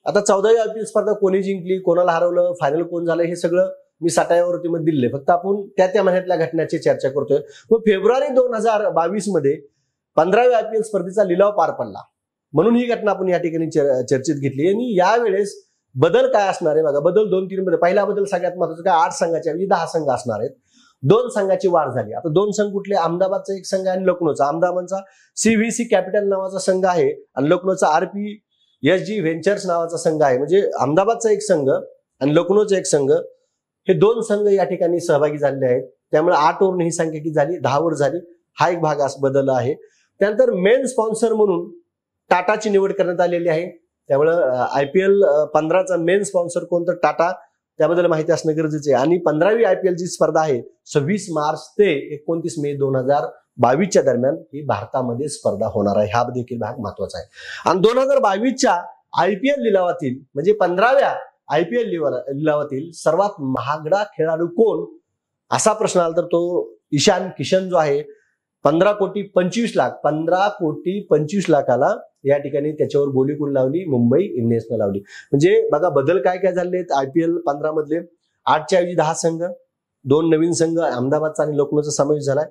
आता 14वी IPL स्पर्धा कोणी जिंकली, कोणाला हरवलं, फायनल कोण झालं, हे सगळं मी साठाव्यावरती मध्ये दिले. फक्त आपण त्या महिन्यातल्या घटनेची चर्चा करतोय. मग फेब्रुवारी 2022 मध्ये 15वी IPL स्पर्धेचा लिलाव पार पडला, म्हणून ही घटना आपण या ठिकाणी चर्चेत घेतली. आणि यावेळेस बदल काय असणार आहे बघा. बदल 2-3 मध्ये. पहिला बदल सगळ्यात महत्वाचा काय, 8 संघाच्या ऐवजी 10 संघ असणार आहेत. 2 संघाची वाढ झाली. आता 2 संघ कुठले, अहमदाबादचा एक संघ आणि लखनौचा. अहमदाबादचा CVC कॅपिटल नावाचा संघ आहे आणि लखनौचा RPSG व्हेंचर्स नावाचा संघ आहे. म्हणजे अहमदाबादचा एक संघ आणि लखनौचा एक संघ, हे 2 संघ या ठिकाणी सहभागी झालेले आहेत. त्यामुळे 8 वरून ही संख्या किती झाली, 10 वर झाली. हा एक भाग बदलला आहे. त्यानंतर मेन स्पॉन्सर म्हणून टाटाची निवड करण्यात आलेली आहे. त्यामुळे IPL 15चा मेन स्पॉन्सर कोणतं, टाटा, त्याबद्दल माहिती असणं गरजेचं आहे. आणि 15वी IPL जी स्पर्धा आहे 26 मार्च ते 29 मे 2022 दरम्यान ही भारतामध्ये स्पर्धा होणार आहे. हा देखील भाग महत्वाचा आहे. आणि 2022च्या IPL लिलावातील म्हणजे 15व्या IPL लिलावातील सर्वात महागडा खेळाडू कोण, असा प्रश्न आला तर तो ईशान किशन जो आहे 15 कोटी 25 लाख 15 कोटी 25 लाखाला या ठिकाणी त्याच्यावर बोली कोण लावली, मुंबई इंडियन्सनं लावली. म्हणजे बघा बदल काय काय झाले आहेत. IPL 15 मधले 8च्या ऐवजी 10 संघ, 2 नवीन संघ अहमदाबादचा आणि लखनौचा समावेश झालाय.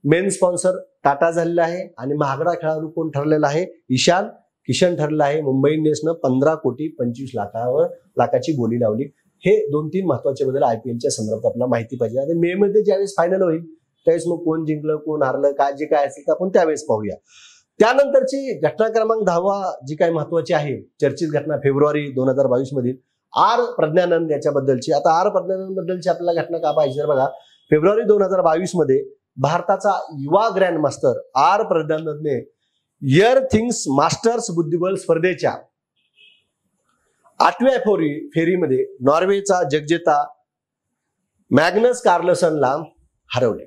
मेन स्पॉन्सर टाटा झालेला आहे आणि महागडा खेळाडू कोण ठरलेला आहे, ईशान किशन ठरलेला आहे. मुंबई इंडियन्सनं 15 कोटी 25 लाखाची बोली लावली. हे 2-3 महत्वाचे बदल IPLच्या संदर्भात आपल्याला माहिती पाहिजे. आता मे मध्ये ज्यावेळेस फायनल होईल त्यावेळेस मग कोण जिंकलं कोण हारलं काय जे काय असेल तर आपण त्यावेळेस पाहूया. त्यानंतरची घटना क्रमांक 10 जी काय महत्वाची आहे चर्चित घटना फेब्रुवारी 2022 मधील आर प्रज्ञानंद याच्याबद्दलची. आता आर प्रज्ञानंद बद्दलची आपल्याला घटना का पाहिजे बघा. फेब्रुवारी 2022 मध्ये भारताचा युवा ग्रँड मास्टर आर प्रज्ञानंदने एअर थिंग्स मास्टर्स बुद्धिबळ स्पर्धेच्या 8व्या फेरीमध्ये नॉर्वेचा जगजेता मॅग्नस कार्लसनला हरवले.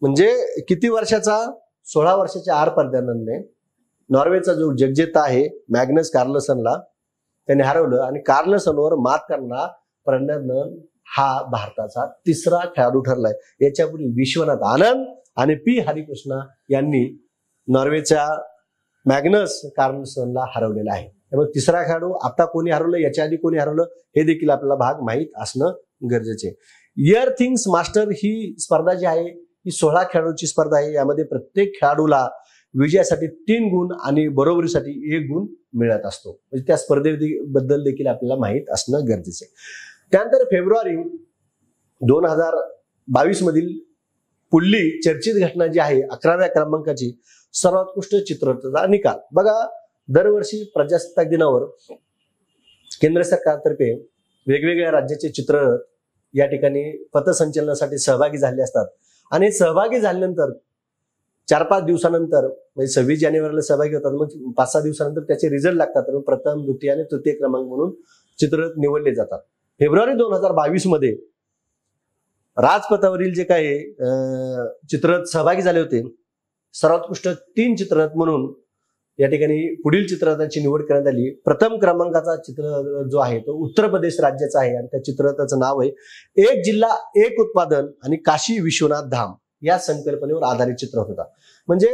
म्हणजे किती वर्षाचा, 16 वर्षाच्या आर प्रज्ञानंदने नॉर्वेचा जो जगजेता आहे मॅग्नस कार्लसनला त्याने हरवलं आणि कार्लसनवर मात करणारा प्रज्ञानंद हा भारताचा 3रा खेळाडू ठरलाय. याच्यापूर्वी विश्वनाथ आनंद आणि P हरिकृष्णा यांनी नॉर्वेच्या मॅग्नस कार्लसनला हरवलेला आहे. त्यामुळे 3रा खेळाडू आता कोणी हरवलं, याच्या आधी कोणी हरवलं हे देखील आपल्याला भाग माहीत असणं गरजेचे आहे. एअर थिंग्स मास्टर ही स्पर्धा जी आहे ही 16 खेळाडूची स्पर्धा आहे. यामध्ये प्रत्येक खेळाडूला विजयासाठी 3 गुण आणि बरोबरीसाठी 1 गुण मिळत असतो. म्हणजे त्या स्पर्धेबद्दल देखील आपल्याला माहीत असणं गरजेचं आहे. त्यानंतर फेब्रुवारी 2022 मधील पुढली चर्चित घटना जी आहे 11व्या क्रमांकाची सर्वोत्कृष्ट चित्रपटाचा निकाल. बघा दरवर्षी प्रजासत्ताक दिनावर केंद्र सरकारतर्फे वेगवेगळ्या राज्याचे चित्ररथ या ठिकाणी पथसंचलनासाठी सहभागी झाले असतात आणि सहभागी झाल्यानंतर 4-5 दिवसानंतर म्हणजे 26 जानेवारीला सहभागी होतात, मग 5-6 दिवसानंतर त्याचे रिझल्ट लागतात आणि प्रथम, द्वितीय आणि तृतीय क्रमांक म्हणून चित्ररथ निवडले जातात. फेब्रुवारी 2022 मध्ये राजपथावरील जे काही चित्ररथ सहभागी झाले होते, सर्वोत्कृष्ट 3 चित्ररथ म्हणून या ठिकाणी पुढील चित्ररथांची निवड करण्यात आली. प्रथम क्रमांकाचा चित्ररथ जो आहे तो उत्तर प्रदेश राज्याचा आहे आणि त्या चित्ररथाचं नाव आहे एक जिल्हा एक उत्पादन आणि काशी विश्वनाथ धाम या संकल्पनेवर आधारित चित्ररथ होता. म्हणजे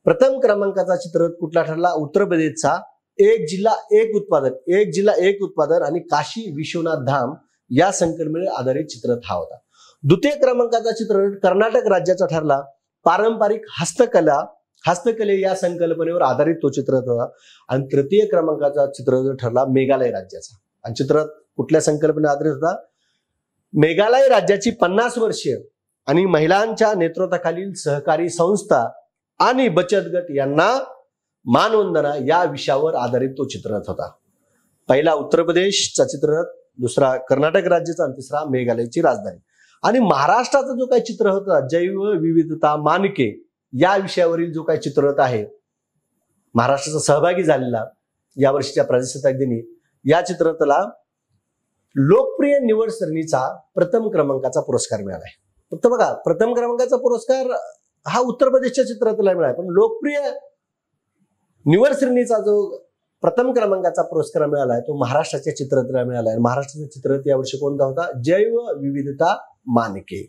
प्रथम क्रमांकाचा चित्ररथ कुठला ठरला? उत्तर प्रदेशचा एक जिल्हा एक उत्पादन आणि काशी विश्वनाथ धाम या संकल्पनेवर आधारित चित्ररथ हा होता. द्वितीय क्रमांकाचा चित्ररथ कर्नाटक राज्याचा ठरला. पारंपरिक हस्तकले या संकल्पनेवर आधारित तो चित्ररथ होता. आणि तृतीय क्रमांकाचा चित्ररथ ठरला मेघालय राज्याचा. आणि चित्ररथ कुठल्या संकल्पनेवर आधारित होता? मेघालय राज्याची 50 वर्षीय आणि महिलांच्या नेतृत्वाखालील सहकारी संस्था आणि बचत गट यांना मानवंदना या विषयावर आधारित तो चित्ररथ होता. पहिला उत्तर प्रदेशचा चित्ररथ, दुसरा कर्नाटक राज्याचा आणि तिसरा मेघालयची राजधानी. आणि महाराष्ट्राचा जो काही चित्ररथ होता जैव विविधता मानके या विषयावरील जो काही चित्ररथ आहे महाराष्ट्राचा सहभागी झालेला या वर्षीच्या प्रजासत्ताक दिनी, या चित्ररथाला लोकप्रिय निवड सरणीचा प्रथम क्रमांकाचा पुरस्कार मिळाला आहे. फक्त बघा, प्रथम क्रमांकाचा पुरस्कार हा उत्तर प्रदेशच्या चित्ररथाला मिळाला, पण लोकप्रिय निवड श्रेणीचा जो प्रथम क्रमांकाचा पुरस्कार मिळाला आहे तो महाराष्ट्राच्या चित्ररथाला मिळाला आहे. महाराष्ट्राचा चित्ररथ यावर्षी कोणता होता? जैव विविधता मानके.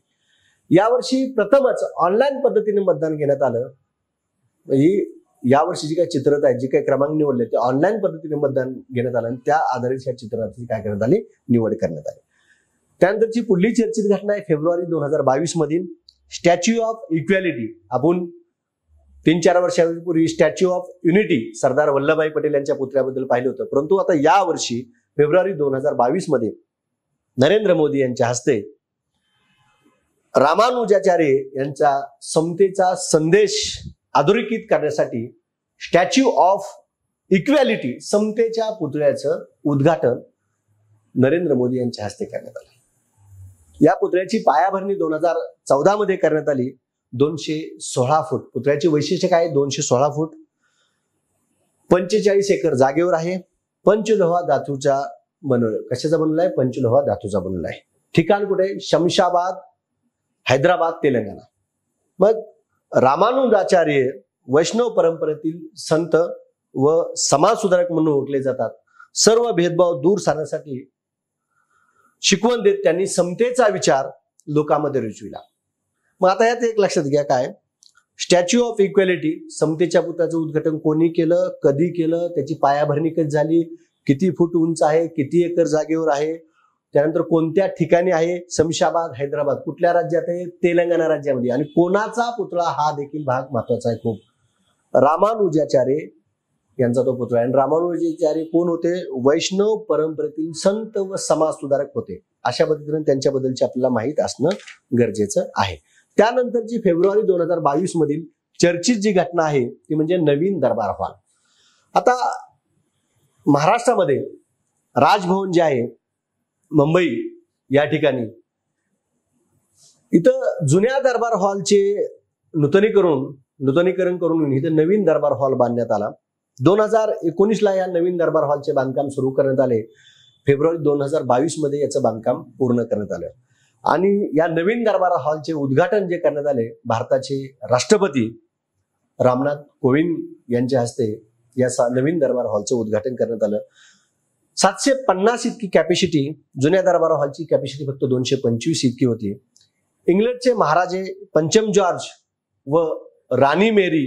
यावर्षी प्रथमच ऑनलाईन पद्धतीने मतदान घेण्यात आलं. यावर्षी जी काही चित्ररथ आहेत, जे काही क्रमांक निवडले ते ऑनलाईन पद्धतीने मतदान घेण्यात आलं आणि त्या आधारित या चित्ररथाची काय करण्यात आली? निवड करण्यात आली. त्यानंतरची पुढली चर्चित घटना आहे फेब्रुवारी 2022 मधील स्टॅच्यू ऑफ इक्वॅलिटी. आपण 3-4 वर्षापूर्वी statue of unity Sardar Vallabhbhai Patel यांच्या पुतळ्याबद्दल पाहिलं होतं, परंतु आता या वर्षी फेब्रुवारी 2022 मध्ये नरेंद्र मोदी यांच्या हस्ते रामानुजाचार्य यांचा समतेचा संदेश अधोरेखित करण्यासाठी स्टॅच्यू ऑफ इक्वॅलिटी समतेच्या पुतळ्याचं उद्घाटन नरेंद्र मोदी यांच्या हस्ते करण्यात आलं. या पुतळ्याची पायाभरणी 2014 मध्ये करण्यात आली. 216 फूट पुतळ्याचे वैशिष्ट्य काय? 216 फूट 45 एकर जागेवर आहे. पंचलोहा धातूचा बनवलं. कशाचा बनवला आहे? पंचलोहा धातूचा बनवला आहे. ठिकाण कुठे? शमशाबाद, हैदराबाद, तेलंगणा. मग रामानुजाचार्य वैष्णव परंपरेतील संत व समाजसुधारक म्हणून ओळखले जातात. सर्व भेदभाव दूर सारण्यासाठी शिकवण देत त्यांनी समतेचा विचार लोकांमध्ये रुजविला. मग आता यात एक लक्षात घ्या, काय स्टॅच्यू ऑफ इक्वॅलिटी समतेच्या पुतळ्याचं उद्घाटन कोणी केलं, कधी केलं, त्याची पायाभरणी कधी झाली, किती फूट उंच आहे, किती एकर जागेवर आहे, त्यानंतर कोणत्या ठिकाणी आहे? शमशाबाद, हैदराबाद. कुठल्या राज्यात आहे? तेलंगणा राज्यामध्ये. आणि कोणाचा पुतळा हा देखील भाग महत्वाचा आहे खूप. रामानुजाचार्य यांचा तो पुतळा आहे. रामानुजाचार्य कोण होते? वैष्णव परंपरेतील संत व समाज सुधारक होते. अशा पद्धतीने त्यांच्याबद्दलची आपल्याला माहित असणं गरजेचं आहे. त्यानंतरची फेब्रुवारी 2022 मधील चर्चित जी घटना आहे ती म्हणजे नवीन दरबार हॉल. आता महाराष्ट्रामध्ये राजभवन जे आहे मुंबई या ठिकाणी, इथं जुन्या दरबार हॉलचे नूतनीकरण करून इथं नवीन दरबार हॉल बांधण्यात आला. 2019 या नवीन दरबार हॉलचे बांधकाम सुरू करण्यात आले. फेब्रुवारी 2022 मध्ये याचं बांधकाम पूर्ण करण्यात आलं. आणि या नवीन दरबार हॉलचे उद्घाटन जे करण्यात आले भारताचे राष्ट्रपती रामनाथ कोविंद यांच्या हस्ते या नवीन दरबार हॉलचं उद्घाटन करण्यात आलं. 750 इतकी कॅपॅसिटी, जुन्या दरबार हॉलची कॅपॅसिटी फक्त 225 इतकी होती. इंग्लंडचे महाराजे पंचम जॉर्ज व राणी मेरी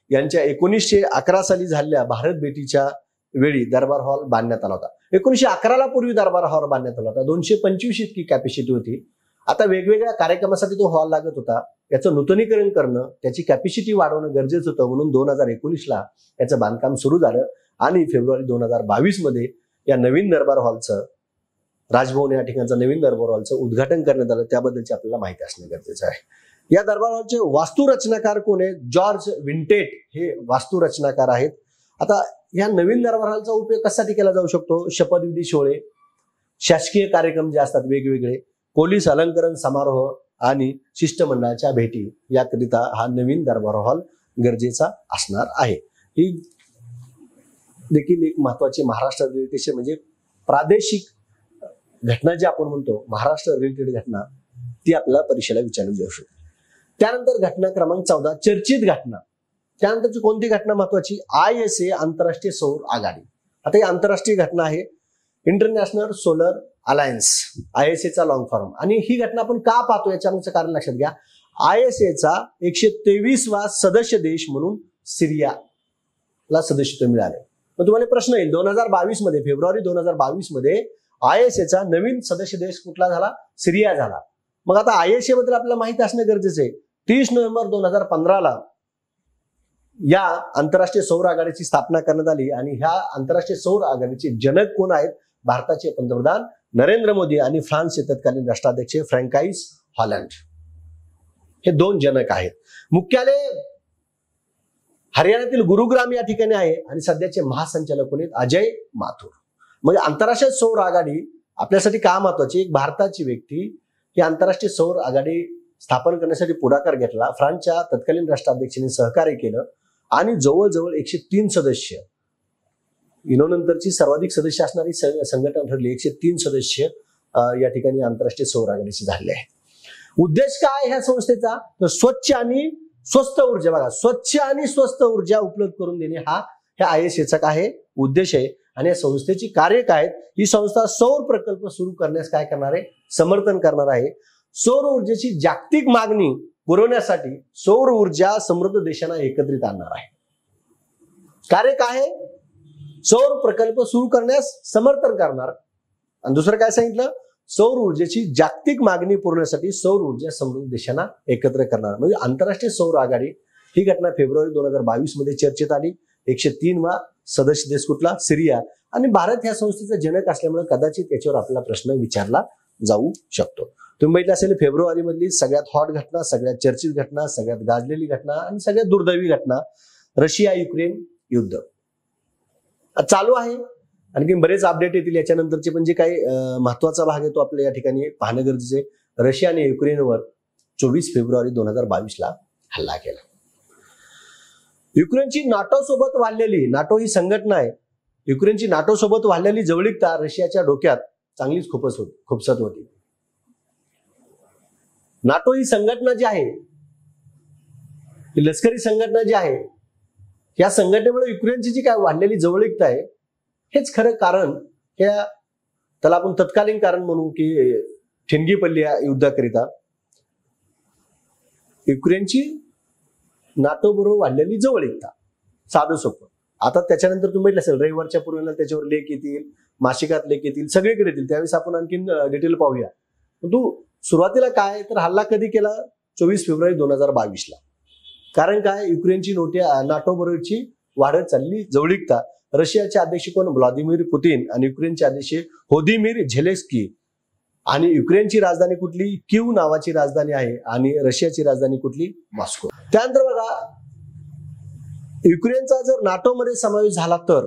यांच्या 1911 साली झालेल्या भारत भेटीच्या वेळी दरबार हॉल बांधण्यात आला होता. 1911 पूर्वी दरबार हॉल बांधण्यात आला होता. 225 इतकी कॅपॅसिटी होती. आता वेगवेगळ्या कार्यक्रमासाठी तो हॉल लागत होता. याचं नूतनीकरण करणं, त्याची कॅपॅसिटी वाढवणं गरजेचं होतं. म्हणून 2019 याचं बांधकाम सुरू झालं आणि फेब्रुवारी 2022 मध्ये या नवीन दरबार हॉलचं, राजभवन या ठिकाणचं नवीन दरबार हॉलचं उद्घाटन करण्यात आलं. त्याबद्दलची आपल्याला माहिती असणं गरजेचं आहे. या दरबार हॉलचे वास्तुरचनाकार कोण आहेत? जॉर्ज विंटेट हे वास्तुरचनाकार आहेत. आता या नवीन दरबाराचा उपयोग कशासाठी केला जाऊ शकतो? शपथविधी सोहळे, शासकीय कार्यक्रम जे असतात वेगवेगळे, पोलीस अलंकरण समारोह आणि शिष्टमंडळाच्या भेटी याकरिता हा नवीन दरबार हॉल गरजेचा असणार आहे. ही देखील एक महत्वाची महाराष्ट्र रिलेटेड म्हणजे प्रादेशिक घटना जे आपण म्हणतो महाराष्ट्र रिलेटेड घटना ती आपल्याला परीक्षेला विचारली जाऊ शकते. त्यानंतर घटना क्रमांक 14 चर्चित घटना. त्यानंतरची कोणती घटना महत्वाची? ISA आंतरराष्ट्रीय सौर आघाडी. आता ही आंतरराष्ट्रीय घटना आहे, इंटरनॅशनल सोलर अलायन्स, ISA चा लॉंग फॉर्म. आणि ही घटना आपण का पाहतो याच्यामागचं कारण लक्षात घ्या. ISA चा 123वा सदस्य देश म्हणून सिरियाला सदस्यत्व मिळाले. मग तुम्हाला प्रश्न येईल 2022 मध्ये फेब्रुवारी 2022 मध्ये ISA चा नवीन सदस्य देश कुठला झाला? सिरिया झाला. मग आता ISA बद्दल आपल्याला माहिती असणं गरजेचं आहे. 30 नोव्हेंबर 2015 या आंतरराष्ट्रीय सौर आघाडीची स्थापना करण्यात आली आणि ह्या आंतरराष्ट्रीय सौर आघाडीचे जनक कोण आहेत? भारताचे पंतप्रधान नरेंद्र मोदी आणि फ्रान्सचे तत्कालीन राष्ट्राध्यक्ष फ्रँकाईस हॉलंड हे दोन जनक आहेत. मुख्यालय हरियाणातील गुरुग्राम या ठिकाणी आहे आणि सध्याचे महासंचालक कोण आहेत? अजय माथुर. मग आंतरराष्ट्रीय सौर आघाडी आपल्यासाठी का महत्वाची? एक भारताची व्यक्ती ही आंतरराष्ट्रीय सौर आघाडी स्थापन करण्यासाठी पुढाकार घेतला, फ्रान्सच्या तत्कालीन राष्ट्राध्यक्षांनी सहकार्य केलं आणि जवळजवळ 103 सदस्य नंतरची सर्वाधिक सदस्य असणारी संघटना ठरली. 103 सदस्य या ठिकाणी आंतरराष्ट्रीय सौर आघाडीचे झाले आहे. उद्देश काय ह्या संस्थेचा? तर स्वच्छ आणि स्वस्त ऊर्जा, बघा स्वच्छ आणि स्वस्त ऊर्जा उपलब्ध करून देणे हा ह्या ISA काय आहे? उद्देश आहे. आणि या संस्थेची कार्य काय आहेत? ही संस्था सौर प्रकल्प सुरू करण्यास काय करणार आहे? समर्थन करणार आहे. सौर ऊर्जेची जागतिक मागणी पुरवण्यासाठी सौर ऊर्जा समृद्ध देशांना एकत्रित आणणार आहे. कार्य काय आहे? सौर प्रकल्प सुरू करण्यास समर्थन करणार. आणि दुसरं काय सांगितलं? सौर ऊर्जेची जागतिक मागणी पुरवण्यासाठी सौर ऊर्जा समृद्ध देशांना एकत्र करणार. म्हणजे आंतरराष्ट्रीय सौर आघाडी ही घटना फेब्रुवारी 2022 मध्ये चर्चेत आली. 103वा सदस्य देश कुठला? सिरिया. आणि भारत ह्या संस्थेचा जनक असल्यामुळे कदाचित याच्यावर आपला प्रश्न विचारला जाऊ शकतो. तुम्ही बघितलं असेल फेब्रुवारी मधली सगळ्यात हॉट घटना, सगळ्यात चर्चित घटना, सगळ्यात गाजलेली घटना आणि सगळ्यात दुर्दैवी घटना रशिया युक्रेन युद्ध चालू आहे. आणखी बरेच अपडेट येतील याच्यानंतरचे, पण जे काही महत्वाचा भाग आहे तो आपल्या या ठिकाणी पाहणं गरजेचं आहे. रशियाने युक्रेनवर 24 फेब्रुवारी 2022 ला हल्ला केला. युक्रेनची नाटो सोबत वाढलेली, नाटो ही संघटना आहे, युक्रेनची नाटो सोबत वाढलेली जवळीकता रशियाच्या डोक्यात चांगलीच खुपसत होती. नाटो ही संघटना जी आहे, ही लष्करी संघटना जी आहे, या संघटनेमुळे युक्रेनची जी काय वाढलेली जवळीकता आहे हेच खरं कारण, त्याला आपण तत्कालीन कारण म्हणू की ठिणगी पडली या युद्धाकरिता युक्रेनची नाटो बरोबर वाढलेली जवळीकता. साधं सोपं. आता त्याच्यानंतर तुम्ही म्हटलं असेल रविवारच्या पूर्वीला त्याच्यावर लेख येतील, मासिकात लेख येतील, सगळीकडे येतील, त्यावेळेस आपण आणखीन डिटेल पाहूया. परंतु सुरुवातीला काय तर हल्ला कधी केला? 24 फेब्रुवारी 2022 ला. कारण काय? युक्रेनची नाटो बरोबरची वाढत चालली जवळीकता. रशियाचे अध्यक्ष कोण? व्लादिमीर पुतीन आणि युक्रेनचे अध्यक्ष व्होदिमीर झेलेन्स्की. आणि युक्रेनची राजधानी कुठली? कीव नावाची राजधानी आहे आणि रशियाची राजधानी कुठली? मॉस्को. त्यानंतर बघा युक्रेनचा जर नाटो मध्ये समावेश झाला तर,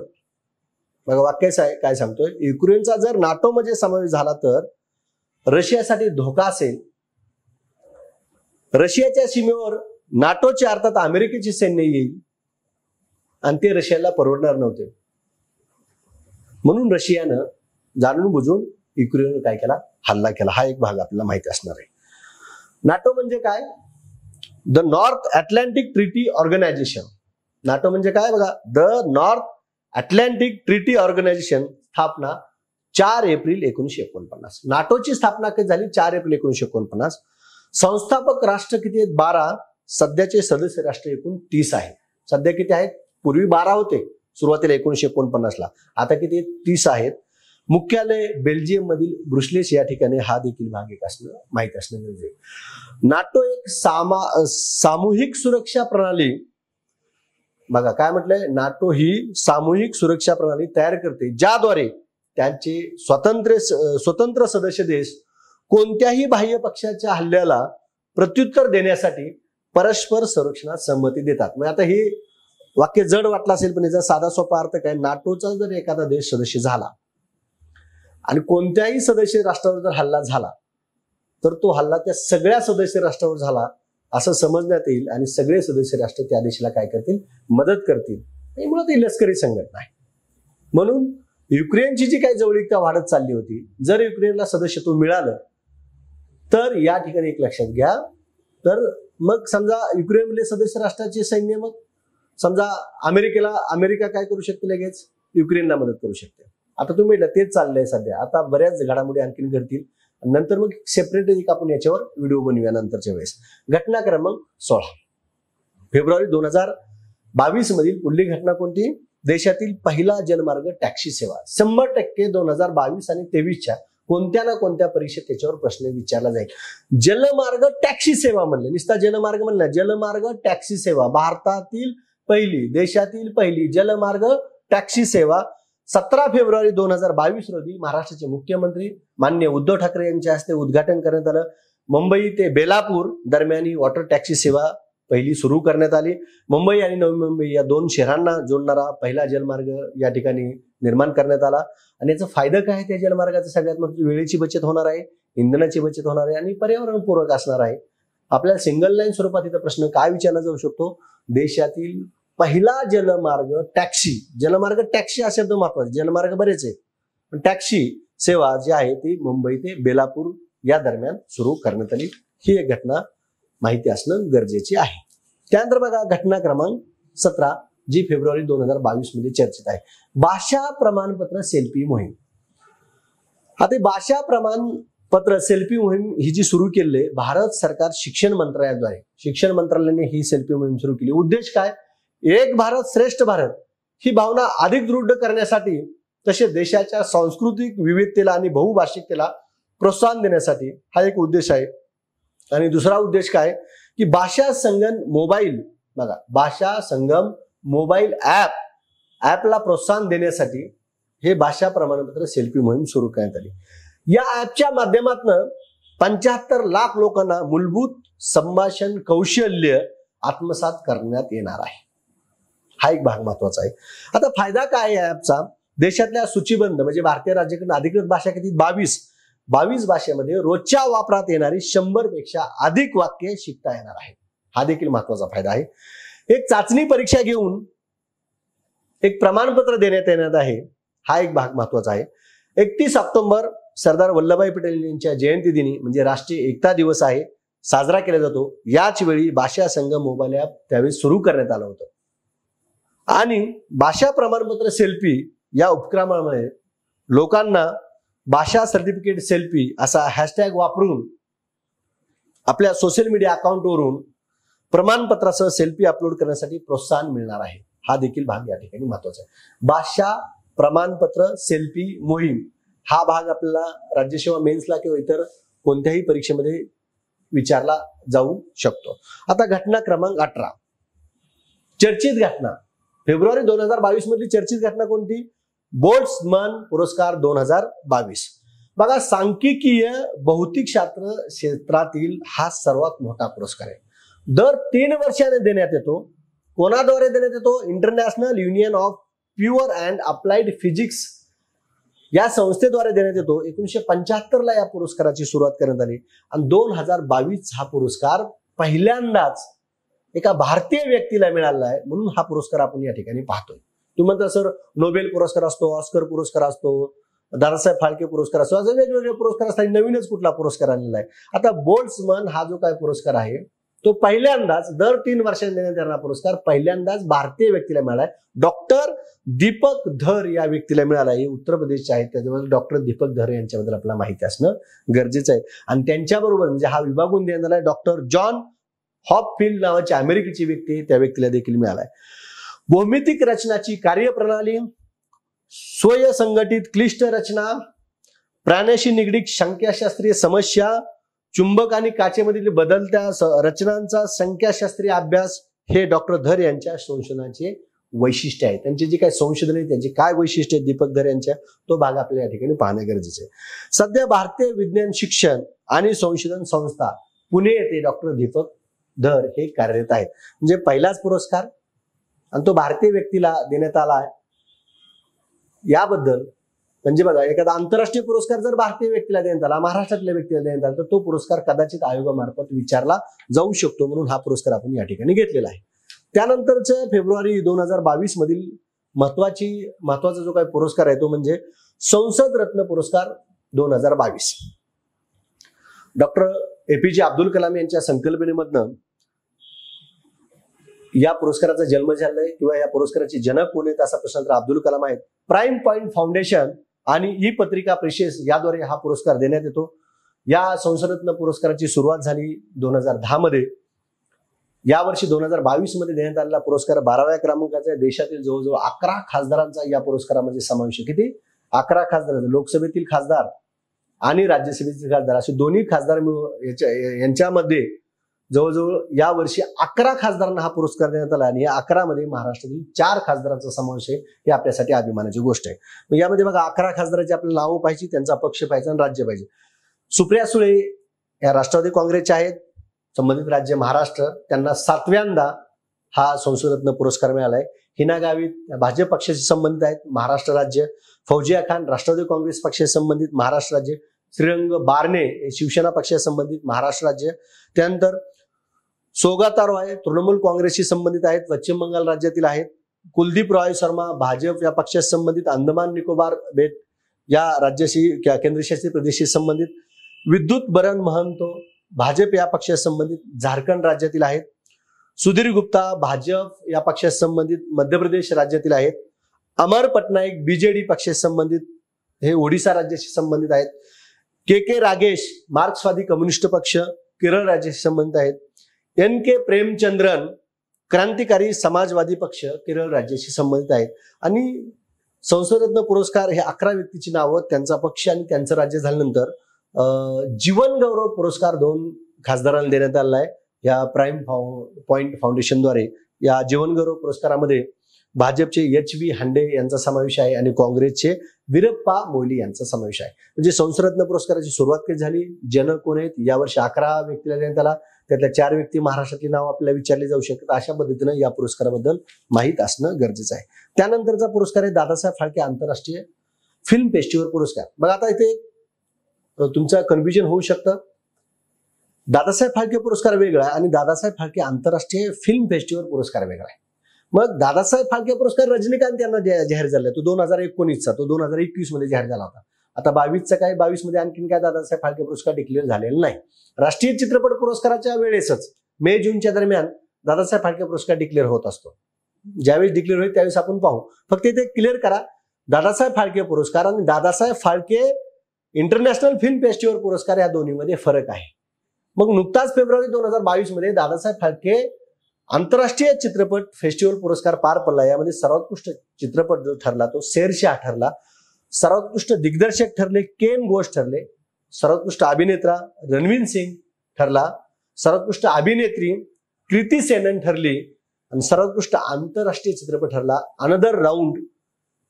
बघा वाक्य काय सांगतोय, युक्रेनचा जर नाटो मध्ये समावेश झाला तर रशियासाठी धोका असेल. रशियाच्या सीमेवर नाटोचे अर्थात अमेरिकेचे सैन्य येईल आणि ते रशियाला परवडणार नव्हते. म्हणून रशियानं जाणून बुजून युक्रेनवर काय केला? हल्ला केला. हा एक भाग आपल्याला माहिती असणार आहे. नाटो म्हणजे काय? The North Atlantic Treaty Organization. NATO म्हणजे काय? बघा, the North Atlantic Treaty Organization, स्थापना 4 एप्रिल 1949. नाटोची स्थापना कधी झाली? 4 एप्रिल 1949. संस्थापक राष्ट्र किती आहेत? 12. सध्याचे सदस्य राष्ट्र एकूण 30 आहे. सध्या किती आहेत? पूर्वी 12 होते सुरुवातीला 1949 ला, आता किती? 30 आहेत. मुख्यालय बेल्जियम मधील ब्रुसेल्स या ठिकाणी. हा देखील भाग एक असणं माहिती असणं गरजेचं आहे. नाटो एक सामूहिक सुरक्षा प्रणाली, बघा काय म्हटलंय, नाटो ही सामूहिक सुरक्षा प्रणाली तयार करते ज्याद्वारे त्यांचे स्वतंत्र सदस्य देश कोणत्याही बाह्य पक्षाच्या हल्ल्याला प्रत्युत्तर देण्यासाठी परस्पर संरक्षणात संमती देतात. म्हणजे आता ही वाक्य जड वाटलं असेल पण याचा साधा सोपा अर्थ काय, नाटोचा जर एखादा देश सदस्य झाला आणि कोणत्याही सदस्य राष्ट्रावर जर हल्ला झाला तर तो हल्ला त्या सगळ्या सदस्य राष्ट्रावर झाला असं समजण्यात येईल आणि सगळे सदस्य राष्ट्र त्या देशाला काय करतील, मदत करतील. मुळात ही लष्करी संघटना आहे. म्हणून युक्रेनची जी काही जवळीकता वाढत चालली होती, जर युक्रेनला सदस्यत्व मिळालं तर या ठिकाणी एक लक्षात घ्या, तर मग समजा युक्रेनमधले सदस्य राष्ट्राचे सैन्य मग समजा अमेरिका काय करू शकते, लगेच युक्रेनला मदत करू शकते. आता तुम्ही म्हटलं तेच चाललंय सध्या. आता बऱ्याच घडामोडी आणखीन घडतील, नंतर मग सेपरेट एक आपण याच्यावर व्हिडिओ बनवूया नंतरच्या वेळेस. घटना क्रमांक 16 फेब्रुवारी 2022 मधील पुढली घटना कोणती, देशातील पहिला जलमार्ग टॅक्सी सेवा. 100% 2022 आणि 23च्या कोणत्या ना कोणत्या परीक्षेत त्याच्यावर प्रश्न विचारला जाईल. जलमार्ग टॅक्सी सेवा म्हणलं, नुसता जलमार्ग म्हणलं, जलमार्ग टॅक्सी सेवा भारतातील पहिली, देशातील पहिली जलमार्ग टॅक्सी सेवा 17 फेब्रुवारी 2022 रोजी महाराष्ट्राचे मुख्यमंत्री माननीय उद्धव ठाकरे यांच्या हस्ते उद्घाटन करण्यात आलं. मुंबई ते बेलापूर दरम्यान ही वॉटर टॅक्सी सेवा पहिली सुरू करण्यात आली. मुंबई आणि नवी मुंबई या दोन शहरांना जोडणारा पहिला जलमार्ग या ठिकाणी निर्माण करण्यात आला. आणि याचा फायदा काय आहे, त्या जलमार्गाचा सगळ्यात महत्त्वाचं वेळेची बचत होणार आहे, इंधनाची बचत होणार आहे आणि पर्यावरणपूरक असणार आहे. आपल्याला सिंगल लाईन स्वरूपात इथं प्रश्न काय विचारला जाऊ शकतो, देशातील पहिला जलमार्ग टॅक्सी हा शब्द महत्वाचा. जलमार्ग बरेच आहे पण टॅक्सी सेवा जी आहे ती मुंबई ते बेलापूर या दरम्यान सुरू करण्यात आली. ही एक घटना माहिती असणं गरजेची आहे. त्यानंतर बघा घटना क्रमांक 17 जी फेब्रुवारी 2022 मध्ये चर्चेत आहे, भाषा प्रमाणपत्र सेल्फी मोहीम. आता भाषा प्रमाणपत्र सेल्फी मोहीम ही जी सुरू केली आहे भारत सरकार शिक्षण मंत्रालयाने ही सेल्फी मोहीम सुरू केली. उद्देश काय, एक भारत श्रेष्ठ भारत ही भावना अधिक दृढ करण्यासाठी, तसेच देशाच्या सांस्कृतिक विविधतेला आणि बहुभाषिकतेला प्रोत्साहन देण्यासाठी हा एक उद्देश आहे. आणि दुसरा उद्देश काय की भाषा संगम मोबाईल ऍपला प्रोत्साहन देण्यासाठी हे भाषा प्रमाणपत्र सेल्फी मोहीम सुरू करण्यात आली. या ऍपच्या माध्यमातून 75 लाख लोकांना मूलभूत संभाषण कौशल्य आत्मसात करण्यात येणार आहे. हा एक भाग महत्वाचा आहे. आता फायदा काय या ऍपचा, देशातल्या सूचीबद्ध म्हणजे भारतीय राज्याकडून अधिकृत भाषा किती 22 भाषेमध्ये रोजच्या वापरात येणारी 100 पेक्षा अधिक वाक्य शिकता येणार आहे. हा देखील महत्वाचा फायदा आहे. एक चाचणी परीक्षा घेऊन एक प्रमाणपत्र देण्यात येणार आहे. हा एक भाग महत्वाचा आहे. 31 ऑक्टोबर सरदार वल्लभभाई पटेल यांच्या जयंती दिनी म्हणजे राष्ट्रीय एकता दिवस आहे, साजरा केला जातो. याच वेळी भाषा संगम मोबाईल ऍप त्यावेळी सुरू करण्यात आलं होतं. आणि भाषा प्रमाणपत्र सेल्फी या उपक्रमामुळे लोकांना भाषा सर्टिफिकेट सेल्फी असा हॅशटॅग वापरून आपल्या सोशल मीडिया अकाउंटवरून प्रमाणपत्रासह सेल्फी अपलोड करण्यासाठी प्रोत्साहन मिळणार आहे. हा देखील भाग या ठिकाणी महत्वाचा आहे. भाषा प्रमाणपत्र सेल्फी मोहीम हा भाग आपल्याला राज्यसेवा मेन्सला किंवा इतर कोणत्याही परीक्षेमध्ये विचारला जाऊ शकतो. आता घटना क्रमांक 18 चर्चित घटना फेब्रुवारी 2022 मधली चर्चित घटना कोणती, बोल्ट्झमन पुरस्कार 2022. बघा सांख्यिकीय भौतिकशास्त्र क्षेत्रातील हा सर्वात मोठा पुरस्कार आहे. दर 3 वर्षाने देण्यात येतो. कोणाद्वारे देण्यात येतो, international union of pure and applied physics या संस्थेद्वारे देण्यात येतो. 1975 ला या पुरस्काराची सुरुवात करण्यात आली आणि 2022 हा पुरस्कार पहिल्यांदाच एका भारतीय व्यक्तीला मिळाला आहे. म्हणून हा पुरस्कार आपण या ठिकाणी पाहतोय. तुम्ही म्हणता सर नोबेल पुरस्कार असतो, ऑस्कर पुरस्कार असतो, दादासाहेब फाळके पुरस्कार असतो, असे वेगवेगळे पुरस्कार असतात. नवीनच कुठला पुरस्कार आलेला आहे. आता बोल्ट्झमन हा जो काय पुरस्कार आहे तो पहिल्यांदाच दर 3 वर्षांनी देण्यात येणारा पुरस्कार पहिल्यांदाच भारतीय व्यक्तीला मिळालाय. डॉक्टर दीपक धर या व्यक्तीला मिळाला आहे. उत्तर प्रदेशचे आहेत, त्याच्याबद्दल डॉक्टर दीपक धर यांच्याबद्दल आपल्याला माहिती असणं गरजेचं आहे. आणि त्यांच्याबरोबर म्हणजे हा विभागून देण्यात आलाय डॉक्टर जॉन हॉपफिल्ड नावाची अमेरिकेची व्यक्ती आहे, त्या व्यक्तीला देखील मिळालाय. भौमितिक रचनाची कार्यप्रणाली, स्वयंसंघटित क्लिष्ट रचना, प्राण्याशी निगडीत संख्याशास्त्रीय समस्या, चुंबक आणि काचेमधील बदलत्या रचनांचा संख्याशास्त्रीय अभ्यास हे डॉक्टर धर यांच्या संशोधनाचे वैशिष्ट्य आहे. त्यांचे जे काही संशोधन आहे त्यांचे काय वैशिष्ट्य आहेत दीपक धर यांच्या, तो भाग आपल्याला या ठिकाणी पाहणे गरजेचे आहे. सध्या भारतीय विज्ञान शिक्षण आणि संशोधन संस्था पुणे येथे डॉक्टर दीपक धर हे कार्यरत आहेत. म्हणजे पहिलाच पुरस्कार आणि तो भारतीय व्यक्तीला देण्यात आला आहे. याबद्दल म्हणजे बघा, एखादा आंतरराष्ट्रीय पुरस्कार जर भारतीय व्यक्तीला देण्यात आला, महाराष्ट्रातल्या व्यक्तीला देण्यात आला, तर तो पुरस्कार कदाचित आयोगामार्फत विचारला जाऊ शकतो, म्हणून हा पुरस्कार आपण या ठिकाणी घेतलेला आहे. त्यानंतरच फेब्रुवारी 2022 मधील महत्वाचा जो काही पुरस्कार आहे तो म्हणजे संसद रत्न पुरस्कार 2022. डॉक्टर APJ अब्दुल कलाम यांच्या संकल्पनेमधनं या पुरस्काराचा जन्म झालाय किंवा या पुरस्काराचे जनक कोण आहेत असा प्रश्न तर अब्दुल कलाम आहेत. प्राईम पॉइंट फाउंडेशन आणि ई पत्रिका प्रेसेस याद्वारे हा पुरस्कार देण्यात येतो. या संसदरत्न पुरस्काराची सुरुवात झाली 2010 मध्ये. यावर्षी 2022 मध्ये देण्यात आलेला पुरस्कार 12व्या क्रमांकाचा आहे. देशातील जवळजवळ 11 खासदारांचा या पुरस्कारामध्ये समावेश आहे. किती? 11 खासदार, लोकसभेतील खासदार आणि राज्यसभेतील खासदार असे दोन्ही खासदार यांच्यामध्ये जवळजवळ यावर्षी 11 खासदारांना हा पुरस्कार देण्यात आला आणि या 11 मध्ये महाराष्ट्रातील 4 खासदारांचा समावेश आहे. ही आपल्यासाठी अभिमानाची गोष्ट आहे. मग यामध्ये बघा 11 खासदारांची आपल्याला नावं पाहिजे, त्यांचा पक्ष पाहिजे आणि राज्य पाहिजे. सुप्रिया सुळे या राष्ट्रवादी काँग्रेसच्या आहेत, संबंधित राज्य महाराष्ट्र, त्यांना 7व्यांदा हा संसदरत्न पुरस्कार मिळालाय. हिना गावित भाजप पक्षाशी संबंधित आहेत, महाराष्ट्र राज्य. फौजिया खान राष्ट्रवादी काँग्रेस पक्षाशी संबंधित, महाराष्ट्र राज्य. श्रीरंग बारणे शिवसेना पक्षाशी संबंधित, महाराष्ट्र राज्य. त्यानंतर सौगाता रॉय तृणमूल काँग्रेसशी संबंधित आहेत, पश्चिम बंगाल राज्यातील आहेत. कुलदीप रॉय शर्मा भाजप या पक्षाशी संबंधित, अंदमान निकोबार बेट या राज्याशी केंद्रशासित प्रदेशाशी संबंधित. विद्युत बरन महंतो भाजप या पक्षाशी संबंधित, झारखंड राज्यातील आहेत. सुधीर गुप्ता भाजप या पक्षाशी संबंधित, मध्य प्रदेश राज्यातील आहेत. अमर पटनाईक BJD पक्षाशी संबंधित, हे ओडिशा राज्याशी संबंधित आहेत. KK रागेश मार्क्सवादी कम्युनिस्ट पक्ष केरळ राज्याशी संबंधित आहेत. NK प्रेमचंद्रन क्रांतिकारी समाजवादी पक्ष केरळ राज्याशी संबंधित आहेत. आणि संसदरत्न पुरस्कार हे 11 व्यक्तीची नावं, त्यांचा पक्ष आणि त्यांचं राज्य झाल्यानंतर जीवन गौरव पुरस्कार 2 खासदारांना देण्यात आला आहे. या प्राईम पॉइंट फाउंडेशनद्वारे या जीवन गौरव पुरस्कारामध्ये भाजपचे HV हांडे यांचा समावेश आहे आणि काँग्रेसचे वीरप्पा मोईली यांचा समावेश आहे. म्हणजे संसदरत्न पुरस्काराची सुरुवात कधी झाली, जनक कोण आहेत, यावर्षी 11 व्यक्तीला देण्यात आला, त्यातल्या 4 व्यक्ती महाराष्ट्रातली नाव आपल्याला विचारली जाऊ शकतात. अशा पद्धतीनं या पुरस्काराबद्दल माहीत असणं गरजेचं आहे. त्यानंतरचा पुरस्कार आहे दादासाहेब फाळके आंतरराष्ट्रीय फिल्म फेस्टिवल पुरस्कार. बघा आता इथे तुमचं कन्फ्युजन होऊ शकतं. दादासाहेब फाळके पुरस्कार वेगळा आणि दादासाहेब फाळके आंतरराष्ट्रीय फिल्म फेस्टिवल पुरस्कार वेगळा आहे. मग दादासाहेब फाळके पुरस्कार रजनीकांत यांना जाहीर झाला, तो 2019चा, तो 2021 मध्ये जाहीर झाला होता. आता 22चा काय, 22 मध्ये आणखीन काय दादासाहेब फाळके पुरस्कार डिक्लेअर झालेला नाही. राष्ट्रीय चित्रपट पुरस्काराच्या वेळेसच मे-जूनच्या दरम्यान दादासाहेब फाळके पुरस्कार डिक्लेअर होत असतो. ज्यावेळेस डिक्लेअर होईल त्यावेळेस आपण पाहू. फक्त इथे क्लिअर करा, दादासाहेब फाळके पुरस्कार आणि Dadasaheb Phalke international film festival पुरस्कार या दोन्हीमध्ये फरक आहे. मग नुकताच फेब्रुवारी 2022 मध्ये दादासाहेब फाळके आंतरराष्ट्रीय चित्रपट फेस्टिवल पुरस्कार पार पडला. यामध्ये सर्वोत्कृष्ट चित्रपट जो ठरला तो शेरशाह ठरला. सर्वोत्कृष्ट दिग्दर्शक ठरले केन घोष ठरले. सर्वोत्कृष्ट अभिनेता रणवीर सिंग ठरला. सर्वोत्कृष्ट अभिनेत्री कृती सेनन ठरली आणि सर्वोत्कृष्ट आंतरराष्ट्रीय चित्रपट ठरला another round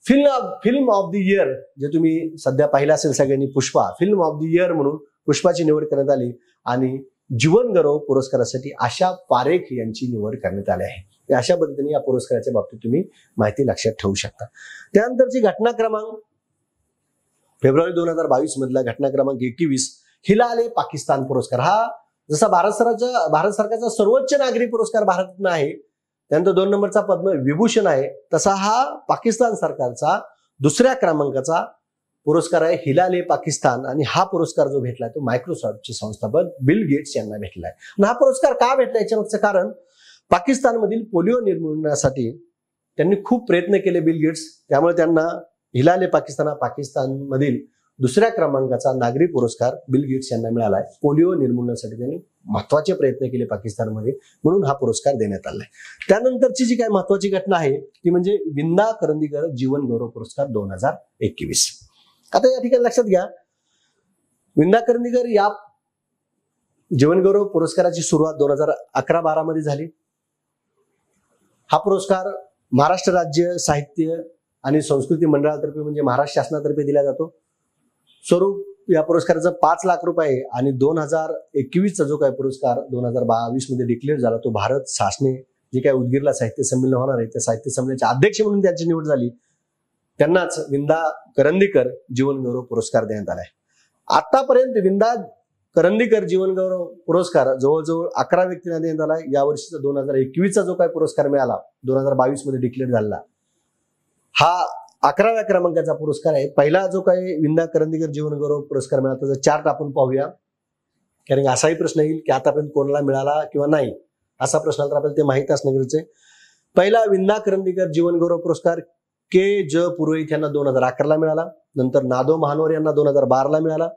film of the year, जे तुम्ही सध्या पाहिलं असेल सगळ्यांनी, Pushpa film of the year म्हणून पुष्पाची निवड करण्यात आली आणि जीवन गौरव पुरस्कारासाठी आशा पारेख यांची निवड करण्यात आली आहे. अशा पद्धतीने या पुरस्काराच्या बाबतीत तुम्ही माहिती लक्षात ठेवू शकता. त्यानंतरची घटना क्रमांक फेब्रुवारी 2022 मधला घटना क्रमांक 21 हिलाल पाकिस्तान पुरस्कार. हा जसा भारत सरकारचा सर्वोच्च नागरी पुरस्कार भारतरत्न आहे, त्यानंतर 2 नंबरचा पद्मविभूषण आहे, तसा हा पाकिस्तान सरकारचा 2ऱ्या क्रमांकाचा पुरस्कार आहे हिलाल पाकिस्तान. आणि हा पुरस्कार जो भेटला तो मायक्रोसॉफ्टचे संस्थापक बिल गेट्स यांना भेटला आहे. आणि हा पुरस्कार का भेटला याच्या मागचं कारण, पाकिस्तानमधील पोलिओ निर्मूलनासाठी त्यांनी खूप प्रयत्न केले बिल गेट्स, त्यामुळे त्यांना हिलाल पाकिस्तानमधील 2ऱ्या क्रमांकाचा नागरी पुरस्कार बिल गेट्स यांना मिळाला आहे. पोलिओ निर्मूलनासाठी त्यांनी महत्वाचे प्रयत्न केले पाकिस्तानमध्ये, म्हणून हा पुरस्कार देण्यात आलाय. त्यानंतरची जी काही महत्वाची घटना आहे ती म्हणजे विंदा करंदीकर जीवन गौरव पुरस्कार 2021. आता या ठिकाणी लक्षात घ्या, विंदा करंदीकर या जीवन गौरव पुरस्काराची सुरुवात 2011-12 मध्ये झाली. हा पुरस्कार महाराष्ट्र राज्य साहित्य आणि संस्कृती मंडळातर्फे म्हणजे महाराष्ट्र शासनातर्फे दिला जातो. स्वरूप या पुरस्काराचं 5 लाख रुपये आणि 2021चा जो काही पुरस्कार 2022 मध्ये डिक्लेअर झाला तो भारत शासने जे काही उदगीरला साहित्य संमेलन होणार आहे त्या साहित्य संमेलनाचे अध्यक्ष म्हणून त्यांची निवड झाली, त्यांनाच विंदा करंदीकर जीवनगौरव पुरस्कार देण्यात आलाय. आतापर्यंत विंदा करंदीकर जीवनगौरव पुरस्कार जवळजवळ 11 व्यक्तींना देण्यात आला. यावर्षीचा 2021चा जो काही पुरस्कार मिळाला, 2022 मध्ये डिक्लेअर झाला, हा 11व्या क्रमांकाचा पुरस्कार आहे. पहिला जो काही विंदा करंदीकर जीवनगौरव पुरस्कार मिळाला त्याचा चार्ट आपण पाहूया, कारण असाही प्रश्न येईल की आतापर्यंत कोणाला मिळाला किंवा नाही. असा प्रश्न तर आपल्याला ते माहित असणं गरजेचं आहे. पहिला विंदा करंदीकर जीवनगौरव पुरस्कार के ज पुरोहित यांना 2011ला मिळाला. नंतर नादो महानोर यांना 2012ला मिळाला.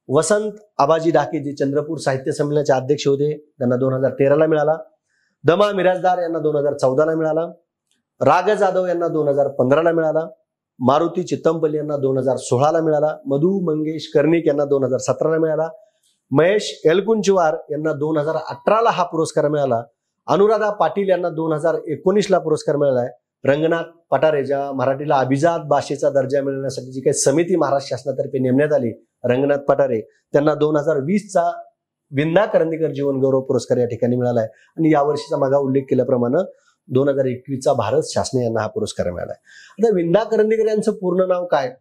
वसंत आबाजी डाके जे चंद्रपूर साहित्य संमेलनाचे अध्यक्ष होते त्यांना 2013ला मिळाला. दमा मिराजदार यांना 2014ला मिळाला. राग जाधव यांना 2015ला मिळाला. मारुती चित्तमपल्ली यांना 2016ला मिळाला. मधु मंगेश कर्णिक यांना 2017ला मिळाला. महेश एलकुंचवार यांना 2018ला हा पुरस्कार मिळाला. अनुराधा पाटील यांना 2019ला पुरस्कार मिळाला आहे. रंगनाथ पठारे, ज्या मराठीला अभिजात भाषेचा दर्जा मिळवण्यासाठी जी काही समिती महाराष्ट्र शासनातर्फे नेमण्यात आली, रंगनाथ पठारे, त्यांना 2020चा विंदा करंदीकर जीवनगौरव पुरस्कार या ठिकाणी मिळाला आहे. आणि यावर्षीचा मागा उल्लेख केल्याप्रमाणे 2021चा भारत शासन यांना हा पुरस्कार मिळाला आहे. आता विंदा करंदीकर यांचं पूर्ण नाव काय,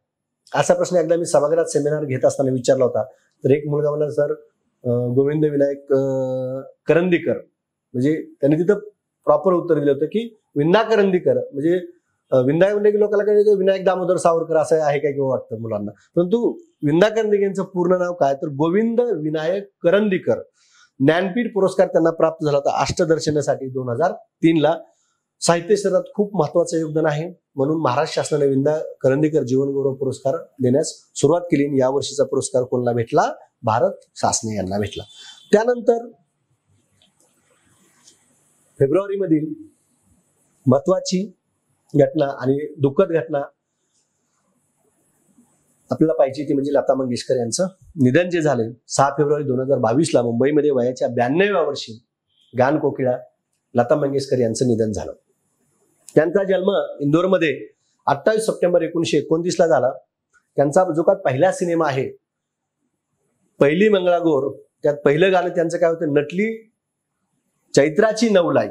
असा प्रश्न एकदा मी सभागृहात सेमिनार घेत असताना विचारला होता. तर एक मुलगा म्हणला, सर गोविंद विनायक करंदीकर, म्हणजे त्यांनी तिथं प्रॉपर उत्तर दिलं होतं की विंदा करंदीकर म्हणजे विंदा म्हणले की लोकांना काय विनायक दामोदर सावरकर असं आहे काय किंवा वाटतं मुलांना, परंतु विंदा करंदीकर यांचं पूर्ण नाव काय, तर गोविंद विनायक करंदीकर. ज्ञानपीठ पुरस्कार त्यांना प्राप्त झाला होता अष्टदर्शनासाठी 2003ला. साहित्य क्षेत्रात खूप महत्वाचं योगदान आहे म्हणून महाराष्ट्र शासनाने विंदा करंदीकर जीवनगौरव पुरस्कार देण्यास सुरुवात केली. या वर्षीचा पुरस्कार कोणाला भेटला, भारत सासने यांना भेटला. त्यानंतर फेब्रुवारीमधील महत्वाची घटना आणि दुःखद घटना आपल्याला पाहिजे ती म्हणजे लता मंगेशकर यांचं निधन जे झाले 6 फेब्रुवारी 2022ला मुंबईमध्ये वयाच्या 92व्या वर्षी गान कोकिळा लता मंगेशकर यांचं निधन झालं. त्यांचा जन्म इंदोरमध्ये 28 सप्टेंबर 1929ला झाला. त्यांचा जो काय पहिला सिनेमा आहे पहिली मंगळागौर, त्यात पहिलं गाणं त्यांचं काय होतं, नटली चैत्राची नवलाई.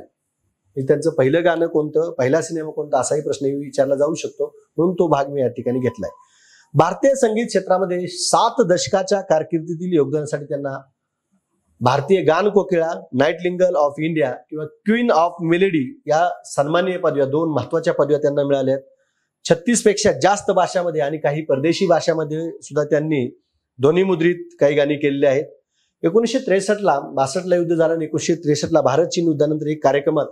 हे त्यांचं पहिलं गाणं कोणतं, पहिला सिनेमा कोणता, असाही प्रश्न विचारला जाऊ शकतो, म्हणून तो भाग मी या ठिकाणी घेतलाय. भारतीय संगीत क्षेत्रामध्ये 7 दशकाच्या कारकिर्दीतील योगदानासाठी त्यांना भारतीय गान कोकिळा, नाईटिंगेल ऑफ इंडिया किंवा क्वीन ऑफ मेलेडी या सन्माननीय पदव्या, 2 महत्वाच्या पदव्या त्यांना मिळाल्या. 36 पेक्षा जास्त भाषांमध्ये आणि काही परदेशी भाषांमध्ये सुद्धा त्यांनी ध्वनिमुद्रित काही गाणी केलेली आहेत. 1963ला 62ला युद्ध झालं आणि 1963ला भारत चीन युद्धानंतर एक कार्यक्रमात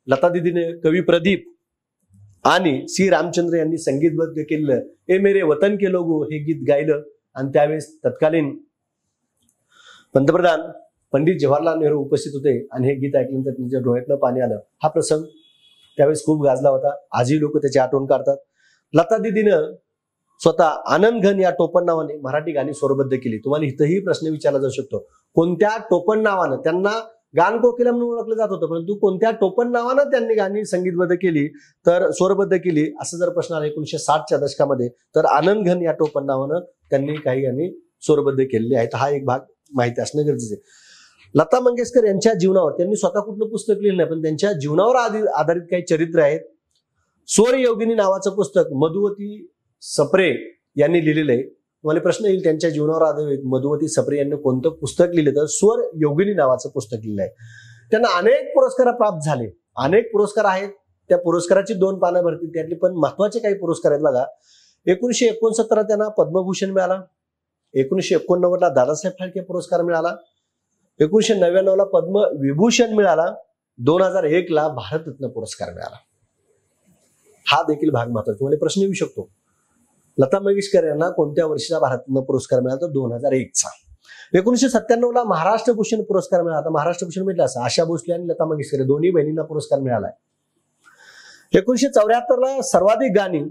लता दीदीने कवी प्रदीप आणि सी रामचंद्र यांनी संगीतबद्ध केलेलं ए मेरे वतन के लोगो हे गीत गायलं. आणि त्यावेळेस तत्कालीन पंतप्रधान पंडित जवाहरलाल नेहरू उपस्थित होते आणि हे गीत ऐकल्यानंतर त्यांच्या डोळ्यातनं पाणी आलं. हा प्रसंग त्यावेळेस खूप गाजला होता. आजही लोक त्याची आठवण काढतात. लता दीदीनं स्वतः आनंद घन या टोपण नावाने मराठी गाणी स्वरबद्ध केली. तुम्हाला इथंही प्रश्न विचारला जाऊ शकतो, कोणत्या टोपण नावानं, त्यांना गान कोकिला म्हणून ओळखलं जात होतं, परंतु कोणत्या टोपण नावानं त्यांनी गाणी संगीतबद्ध केली, तर स्वरबद्ध केली, असं जर प्रश्न आला 1960च्या दशकामध्ये, तर आनंद घन या टोपण नावानं त्यांनी काही गाणी स्वरबद्ध केलेली आहेत. हा एक भाग माहिती असणं गरजेचं आहे. लता मंगेशकर यांच्या जीवनावर त्यांनी स्वतः कुठलं पुस्तक लिहिलं नाही, पण त्यांच्या जीवनावर आधारित काही चरित्र आहेत. स्वर योगिनी नावाचं पुस्तक मधुवती सप्रे यांनी लिहिलेलं आहे. तुम्हाला प्रश्न येईल त्यांच्या जीवनावर आधारित मधुवती सप्रे यांनी कोणतं पुस्तक लिहिलं, तर स्वर योगिनी नावाचं पुस्तक लिहिलं आहे. त्यांना अनेक पुरस्कार प्राप्त झाले, अनेक पुरस्कार आहेत. त्या पुरस्काराची 2 पानं भरतील, त्यातले पण महत्वाचे काही पुरस्कार आहेत बघा. 1969 त्यांना पद्मभूषण मिळाला. 1989ला दादासाहेब फाळके पुरस्कार मिळाला. 1999ला पद्मविभूषण मिळाला. 2001ला भारतरत्न पुरस्कार मिळाला. हा देखील भाग महत्वाचा. तुम्हाला प्रश्न येऊ शकतो, लता मंगेशकर यांना कोणत्या वर्षीचा भारतरत्न पुरस्कार मिळाला, तर 2001चा. 1997ला महाराष्ट्र भूषण पुरस्कार मिळाला. आता महाराष्ट्र भूषण मिळाला असं आशा भोसले आणि लता मंगेशकर दोन्ही बहिणींना पुरस्कार मिळालाय. 1974ला सर्वाधिक गाणी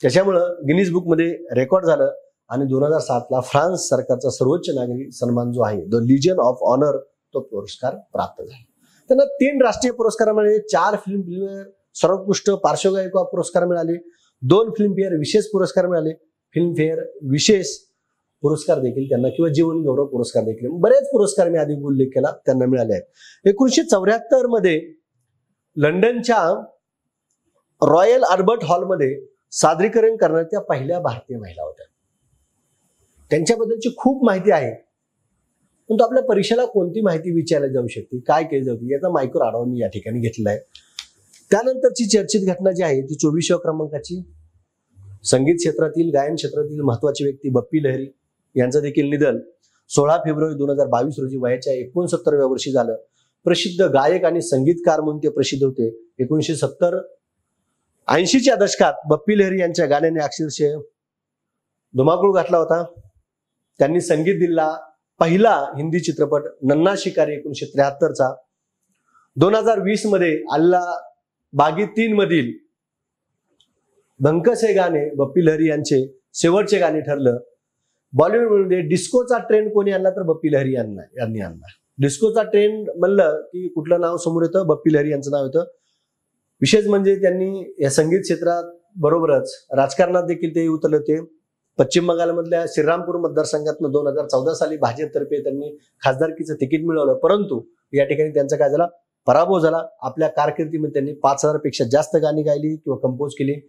त्याच्यामुळं गिनीज बुक मध्ये रेकॉर्ड झालं. आणि 2007ला फ्रान्स सरकारचा सर्वोच्च नागरी सन्मान जो आहे द लिजन ऑफ ऑनर, तो पुरस्कार प्राप्त झाला. त्यांना 3 राष्ट्रीय पुरस्कार मिळाले, 4 फिल्मफेअर सर्वोत्कृष्ट पार्श्वगायिका पुरस्कार मिळाले, 2 फिल्मफेअर विशेष पुरस्कार मिळाले, फिल्मफेअर विशेष पुरस्कार देखील त्यांना किंवा जीवन गौरव पुरस्कार देखील, बरेच पुरस्कार मी आधी उल्लेख केला त्यांना मिळाले आहेत. 1974 मध्ये लंडनच्या रॉयल अल्बर्ट हॉलमध्ये सादरीकरण करणाऱ्या पहिल्या भारतीय महिला होत्या. त्यांच्याबद्दलची खूप माहिती आहे, परंतु आपल्या परीक्षेला कोणती माहिती विचारली जाऊ शकते, काय केली जाऊ शकते, याचा मायक्रो आढावा मी या ठिकाणी घेतलेला आहे. त्यानंतरची चर्चित घटना जी आहे ती 24व्या क्रमांकाची. संगीत क्षेत्रातील, गायन क्षेत्रातील महत्वाची व्यक्ती बप्पी लहिरी यांचं देखील निधन 16 फेब्रुवारी 2022 रोजी वयाच्या 69व्या वर्षी झालं. प्रसिद्ध गायक आणि संगीतकार म्हणून ते प्रसिद्ध होते. 1970-80च्या दशकात बप्पी लहिरी यांच्या गाण्याने अक्षरशः धुमाकूळ घातला होता. त्यांनी संगीत दिला पहिला हिंदी चित्रपट नन्ना शिकारी 1973चा. 2020 मध्ये अल्लाह बागी 3 मधील भंकस हे गाणे बप्पी लहिरी यांचे शेवटचे गाणे ठरलं. बॉलिवूडमध्ये डिस्कोचा ट्रेंड कोणी आणला तर बप्पी लहिरी यांनी आणला. डिस्कोचा ट्रेंड म्हणलं की कुठलं नाव समोर येतं, बप्पी लहिरी यांचं नाव येतं. विशेष म्हणजे त्यांनी या संगीत क्षेत्रात बरोबरच राजकारणात देखील ते उतरले होते. पश्चिम बंगालमधल्या श्रीरामपूर मतदारसंघातनं 2014 साली भाजपतर्फे त्यांनी खासदारकीचं तिकीट मिळवलं, परंतु या ठिकाणी त्यांचा काय झाला, पराभव झाला. आपल्या कारकिर्दीमध्ये त्यांनी 5000 पेक्षा जास्त गाणी गायली किंवा कंपोज केली.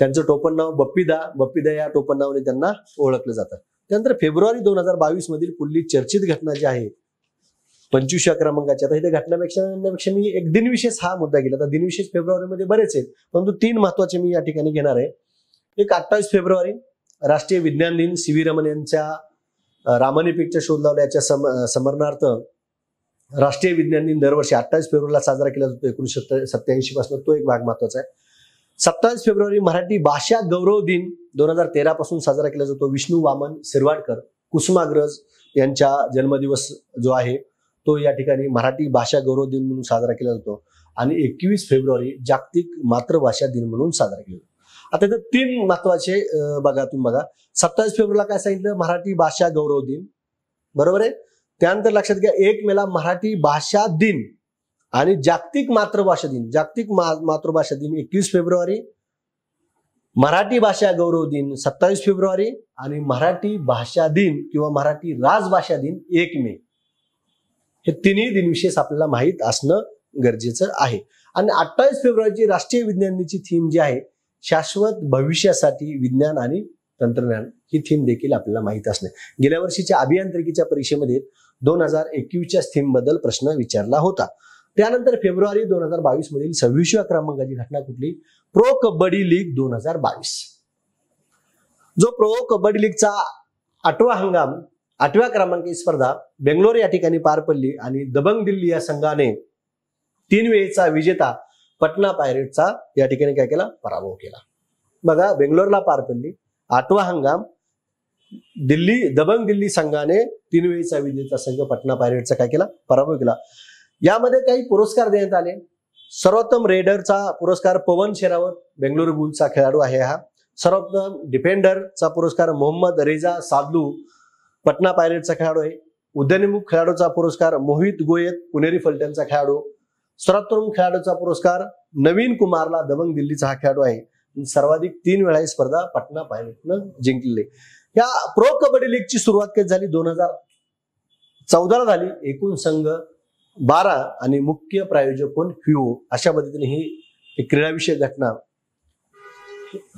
त्यांचं टोपण नाव बप्पीदा या टोपण नावाने त्यांना ओळखलं जातं. त्यानंतर फेब्रुवारी 2022 मधील पुढली चर्चित घटना जी आहे 25व्या क्रमांकाची. आता इथे घटनापेक्षा मी एक दिनविशेष हा मुद्दा घेतला. आता दिनविशेष फेब्रुवारीमध्ये बरेच आहेत, परंतु 3 महत्वाचे मी या ठिकाणी घेणार आहे. एक 28 फेब्रुवारी राष्ट्रीय विज्ञान दिन. सी.व्ही. रमन यांच्या रामन इफेक्टचा शोध लावला, याच्या स्मरणार्थ राष्ट्रीय विज्ञान दिन दरवर्षी 28 फेब्रुवारीला साजरा केला जातो. 1987 पासून तो एक भाग महत्वाचा आहे. 27 फेब्रुवारी मराठी भाषा गौरव दिन 2013 पासून साजरा केला जातो. विष्णू वामन शिरवाडकर, कुसुमाग्रज यांच्या जन्मदिवस जो आहे तो या ठिकाणी मराठी भाषा गौरव दिन म्हणून साजरा केला जातो. आणि 21 फेब्रुवारी जागतिक मातृभाषा दिन म्हणून साजरा केला जातो. आता इथं 3 महत्वाचे बघा, तुम्ही बघा. 27 फेब्रुवारीला काय सांगितलं, मराठी भाषा गौरव दिन, बरोबर आहे. त्यानंतर लक्षात घ्या 1 मेला मराठी भाषा दिन आणि जागतिक मातृभाषा दिन. जागतिक मातृभाषा दिन 21 फेब्रुवारी, मराठी भाषा गौरव दिन 27 फेब्रुवारी आणि मराठी भाषा दिन किंवा मराठी राजभाषा दिन 1 मे. हे तिन्ही दिनविशेष आपल्याला माहीत असणं गरजेचं आहे. आणि 28 फेब्रुवारीची राष्ट्रीय विज्ञान दिनाची थीम जी आहे शाश्वत भविष्यासाठी विज्ञान आणि तंत्रज्ञान, ही थीम देखील आपल्याला माहीत असणे. गेल्या वर्षीच्या अभियांत्रिकीच्या परीक्षेमध्ये 2021च्या थीम बद्दल प्रश्न विचारला होता. त्यानंतर फेब्रुवारी 2022 मधील 26व्या क्रमांकाची घटना कुठली, प्रो कबड्डी लीग 2022. जो प्रो कबड्डी लीगचा 8वा हंगाम 8व्या क्रमांकाची स्पर्धा बेंगलोर या ठिकाणी पार पडली आणि दबंग दिल्ली या संघाने 3 वेळेचा विजेता पटना पायरेट्सचा या ठिकाणी काय केला, पराभव केला. बघा, बेंगलोरला पार पडली 8वा हंगाम, दबंग दिल्ली संघाने 3 वेळेचा विजेता संघ पटना पायरेट्सचा काय केला, पराभव केला. यामध्ये काही पुरस्कार देण्यात आले. सर्वोत्तम रेडरचा पुरस्कार पवन शेरावत, बेंगळुरू बुल्सचा खेळाडू आहे हा. सर्वोत्तम डिफेंडरचा पुरस्कार मोहम्मद रेजा सादलू, पटना पायरेट्सचा खेळाडू आहे. उदयोन्मुख खेळाडूचा पुरस्कार मोहित गोयत, पुणेरी फलटणचा खेळाडू. सर्वोत्तम खेळाडूचा पुरस्कार नवीन कुमारला, दबंग दिल्लीचा हा खेळाडू आहे. सर्वाधिक 3 वेळा ही स्पर्धा पटना पायरेट्सनं जिंकलेली. या प्रो कबड्डी लीगची सुरुवात कधी झाली, 2014ला झाली. एकूण संघ 12 आणि मुख्य प्रायोजक कोण, फ्यू. अशा पद्धतीने ही क्रीडाविषयक घटना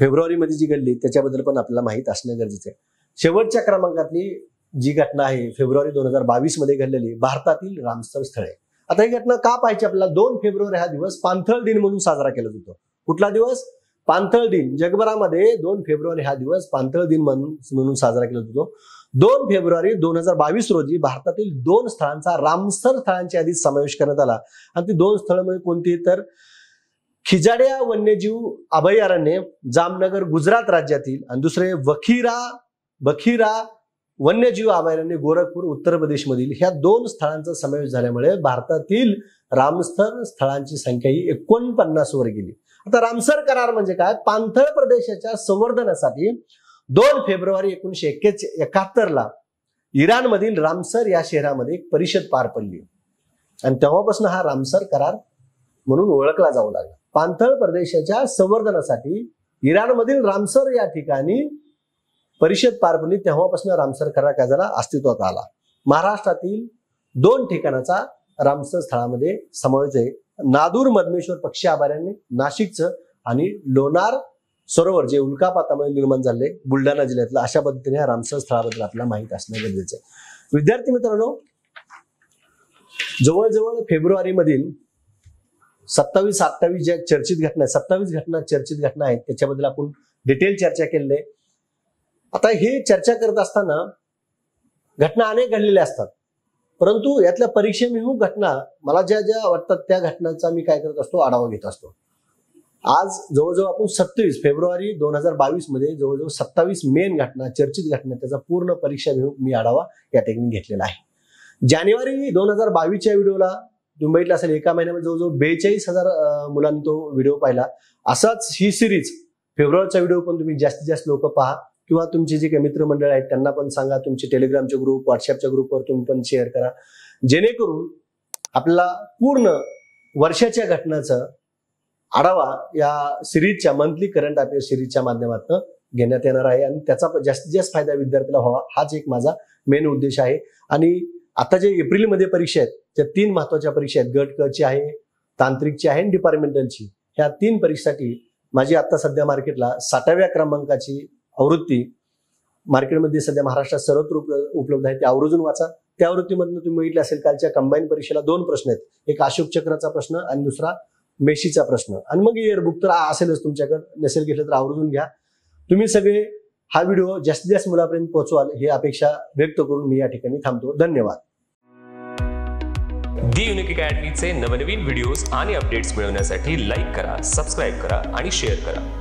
फेब्रुवारी मध्ये जी घडली त्याच्याबद्दल पण आपल्याला माहित असणं गरजेचं आहे. शेवटच्या क्रमांकातली जी घटना आहे फेब्रुवारी 2022 मध्ये घडलेली भारतातील रामसर स्थळे. आता ही घटना का पाहिजे आपल्याला, 2 फेब्रुवारी हा दिवस पाणथळ दिन म्हणून साजरा केला जातो. कुठला दिवस, पाणथळ दिन. जगभरामध्ये 2 फेब्रुवारी हा दिवस पाणथळ दिन म्हणून साजरा केला जातो. 2 फेब्रुवारी 2022 रोजी भारतातील 2 स्थळांचा रामसर स्थळांच्या यादीत समावेश करण्यात आला. आणि ती 2 स्थळं म्हणजे कोणती, तर खिजाड्या वन्यजीव अभयारण्य जामनगर गुजरात राज्यातील आणि दुसरे बखिरा वन्यजीव अभयारण्य गोरखपूर उत्तर प्रदेश मधील. ह्या 2 स्थळांचा समावेश झाल्यामुळे भारतातील रामसर स्थळांची संख्या ही 49 वर गेली. आता रामसर करार म्हणजे काय, पाणथळ प्रदेशाच्या संवर्धनासाठी 2 फेब्रुवारी 1971ला इराणमधील रामसर या शहरामध्ये एक परिषद पार पडली आणि तेव्हापासून हा रामसर करार म्हणून ओळखला जाऊ लागला. पाणथळ प्रदेशाच्या संवर्धनासाठी इराणमधील रामसर या ठिकाणी परिषद पार पडली, तेव्हापासून रामसर करार काय झाला, अस्तित्वात आला. महाराष्ट्रातील 2 ठिकाणाचा रामसर स्थळामध्ये समावेश आहे. नादूर मधमेश्वर पक्षी अभयारण्य नाशिकचं आणि लोणार सरोवर जे उल्कापातामुळे निर्माण झाले बुलढाणा जिल्ह्यातलं, अशा पद्धतीने या रामसर स्थळाबद्दल आपल्याला माहित असणं गरजेचं आहे. विद्यार्थी मित्रांनो, जवळजवळ फेब्रुवारीमधील 27-28 ज्या चर्चित घटना आहेत, 27 चर्चित घटना आहेत, त्याच्याबद्दल आपण डिटेल चर्चा केलेली आहे. आता हे चर्चा करत असताना घटना अनेक घडलेल्या असतात, परंतु यातल्या परीक्षेभिमुख घटना मला ज्या ज्या वाटतात त्या घटनांचा मी काय करत असतो, आढावा घेत असतो. आज जवळजवळ आपण 27 फेब्रुवारी 2022 मध्ये जवळजवळ 27 मेन घटना, चर्चित घटना, त्याचा पूर्ण परीक्षाभिमुख मी आढावा या ठिकाणी घेतलेला आहे. जानेवारी 2022च्या व्हिडिओला तुम्ही बघितलं असेल, एका महिन्यामध्ये जवळजवळ 42,000 मुलांनी तो व्हिडिओ पाहिला. असाच ही सिरीज फेब्रुवारीचा व्हिडिओ पण तुम्ही जास्तीत जास्त लोक पहा, किंवा तुमचे जे काही मित्रमंडळ आहेत त्यांना पण सांगा, तुमचे टेलिग्रामचे ग्रुप, व्हॉट्सअपच्या ग्रुपवर तुम्ही पण शेअर करा, जेणेकरून आपल्याला पूर्ण वर्षाच्या घटनाचा आढावा या सिरीजच्या मंथली करंट अफेअर सिरीजच्या माध्यमातून घेण्यात येणार आहे आणि त्याचा जास्तीत जास्त फायदा विद्यार्थ्याला व्हावा, हाच एक माझा मेन उद्देश आहे. आणि आता जे एप्रिलमध्ये परीक्षा आहेत, त्या 3 महत्वाच्या परीक्षा आहेत, गट क ची आहे, तांत्रिकची आहे आणि डिपार्टमेंटलची. ह्या 3 परीक्षेसाठी माझी आता सध्या मार्केटला 60व्या क्रमांकाची आवृत्ती मार्केटमध्ये सध्या महाराष्ट्रात सर्वत्र उपलब्ध आहे. ते आवर्जून वाचा. त्या आवृत्तीमधून तुम्ही बघितलं असेल, कालच्या कंबाईन परीक्षेला 2 प्रश्न आहेत, एक अशोक चक्राचा प्रश्न आणि दुसरा मेशीचा प्रश्न. आणि मग इयरबुक तर असेलच तुमच्याकडे, नसेल घेतलं तर आवर्जून घ्या. तुम्ही सगळे हा व्हिडिओ जास्तीत जास्त मुलापर्यंत पोहोचवाल ही अपेक्षा व्यक्त करून मी या ठिकाणी थांबतो. धन्यवाद. दी युनिक अकॅडमीचे नवनवीन व्हिडिओज आणि अपडेट्स मिळवण्यासाठी लाईक करा, सबस्क्राईब करा आणि शेअर करा.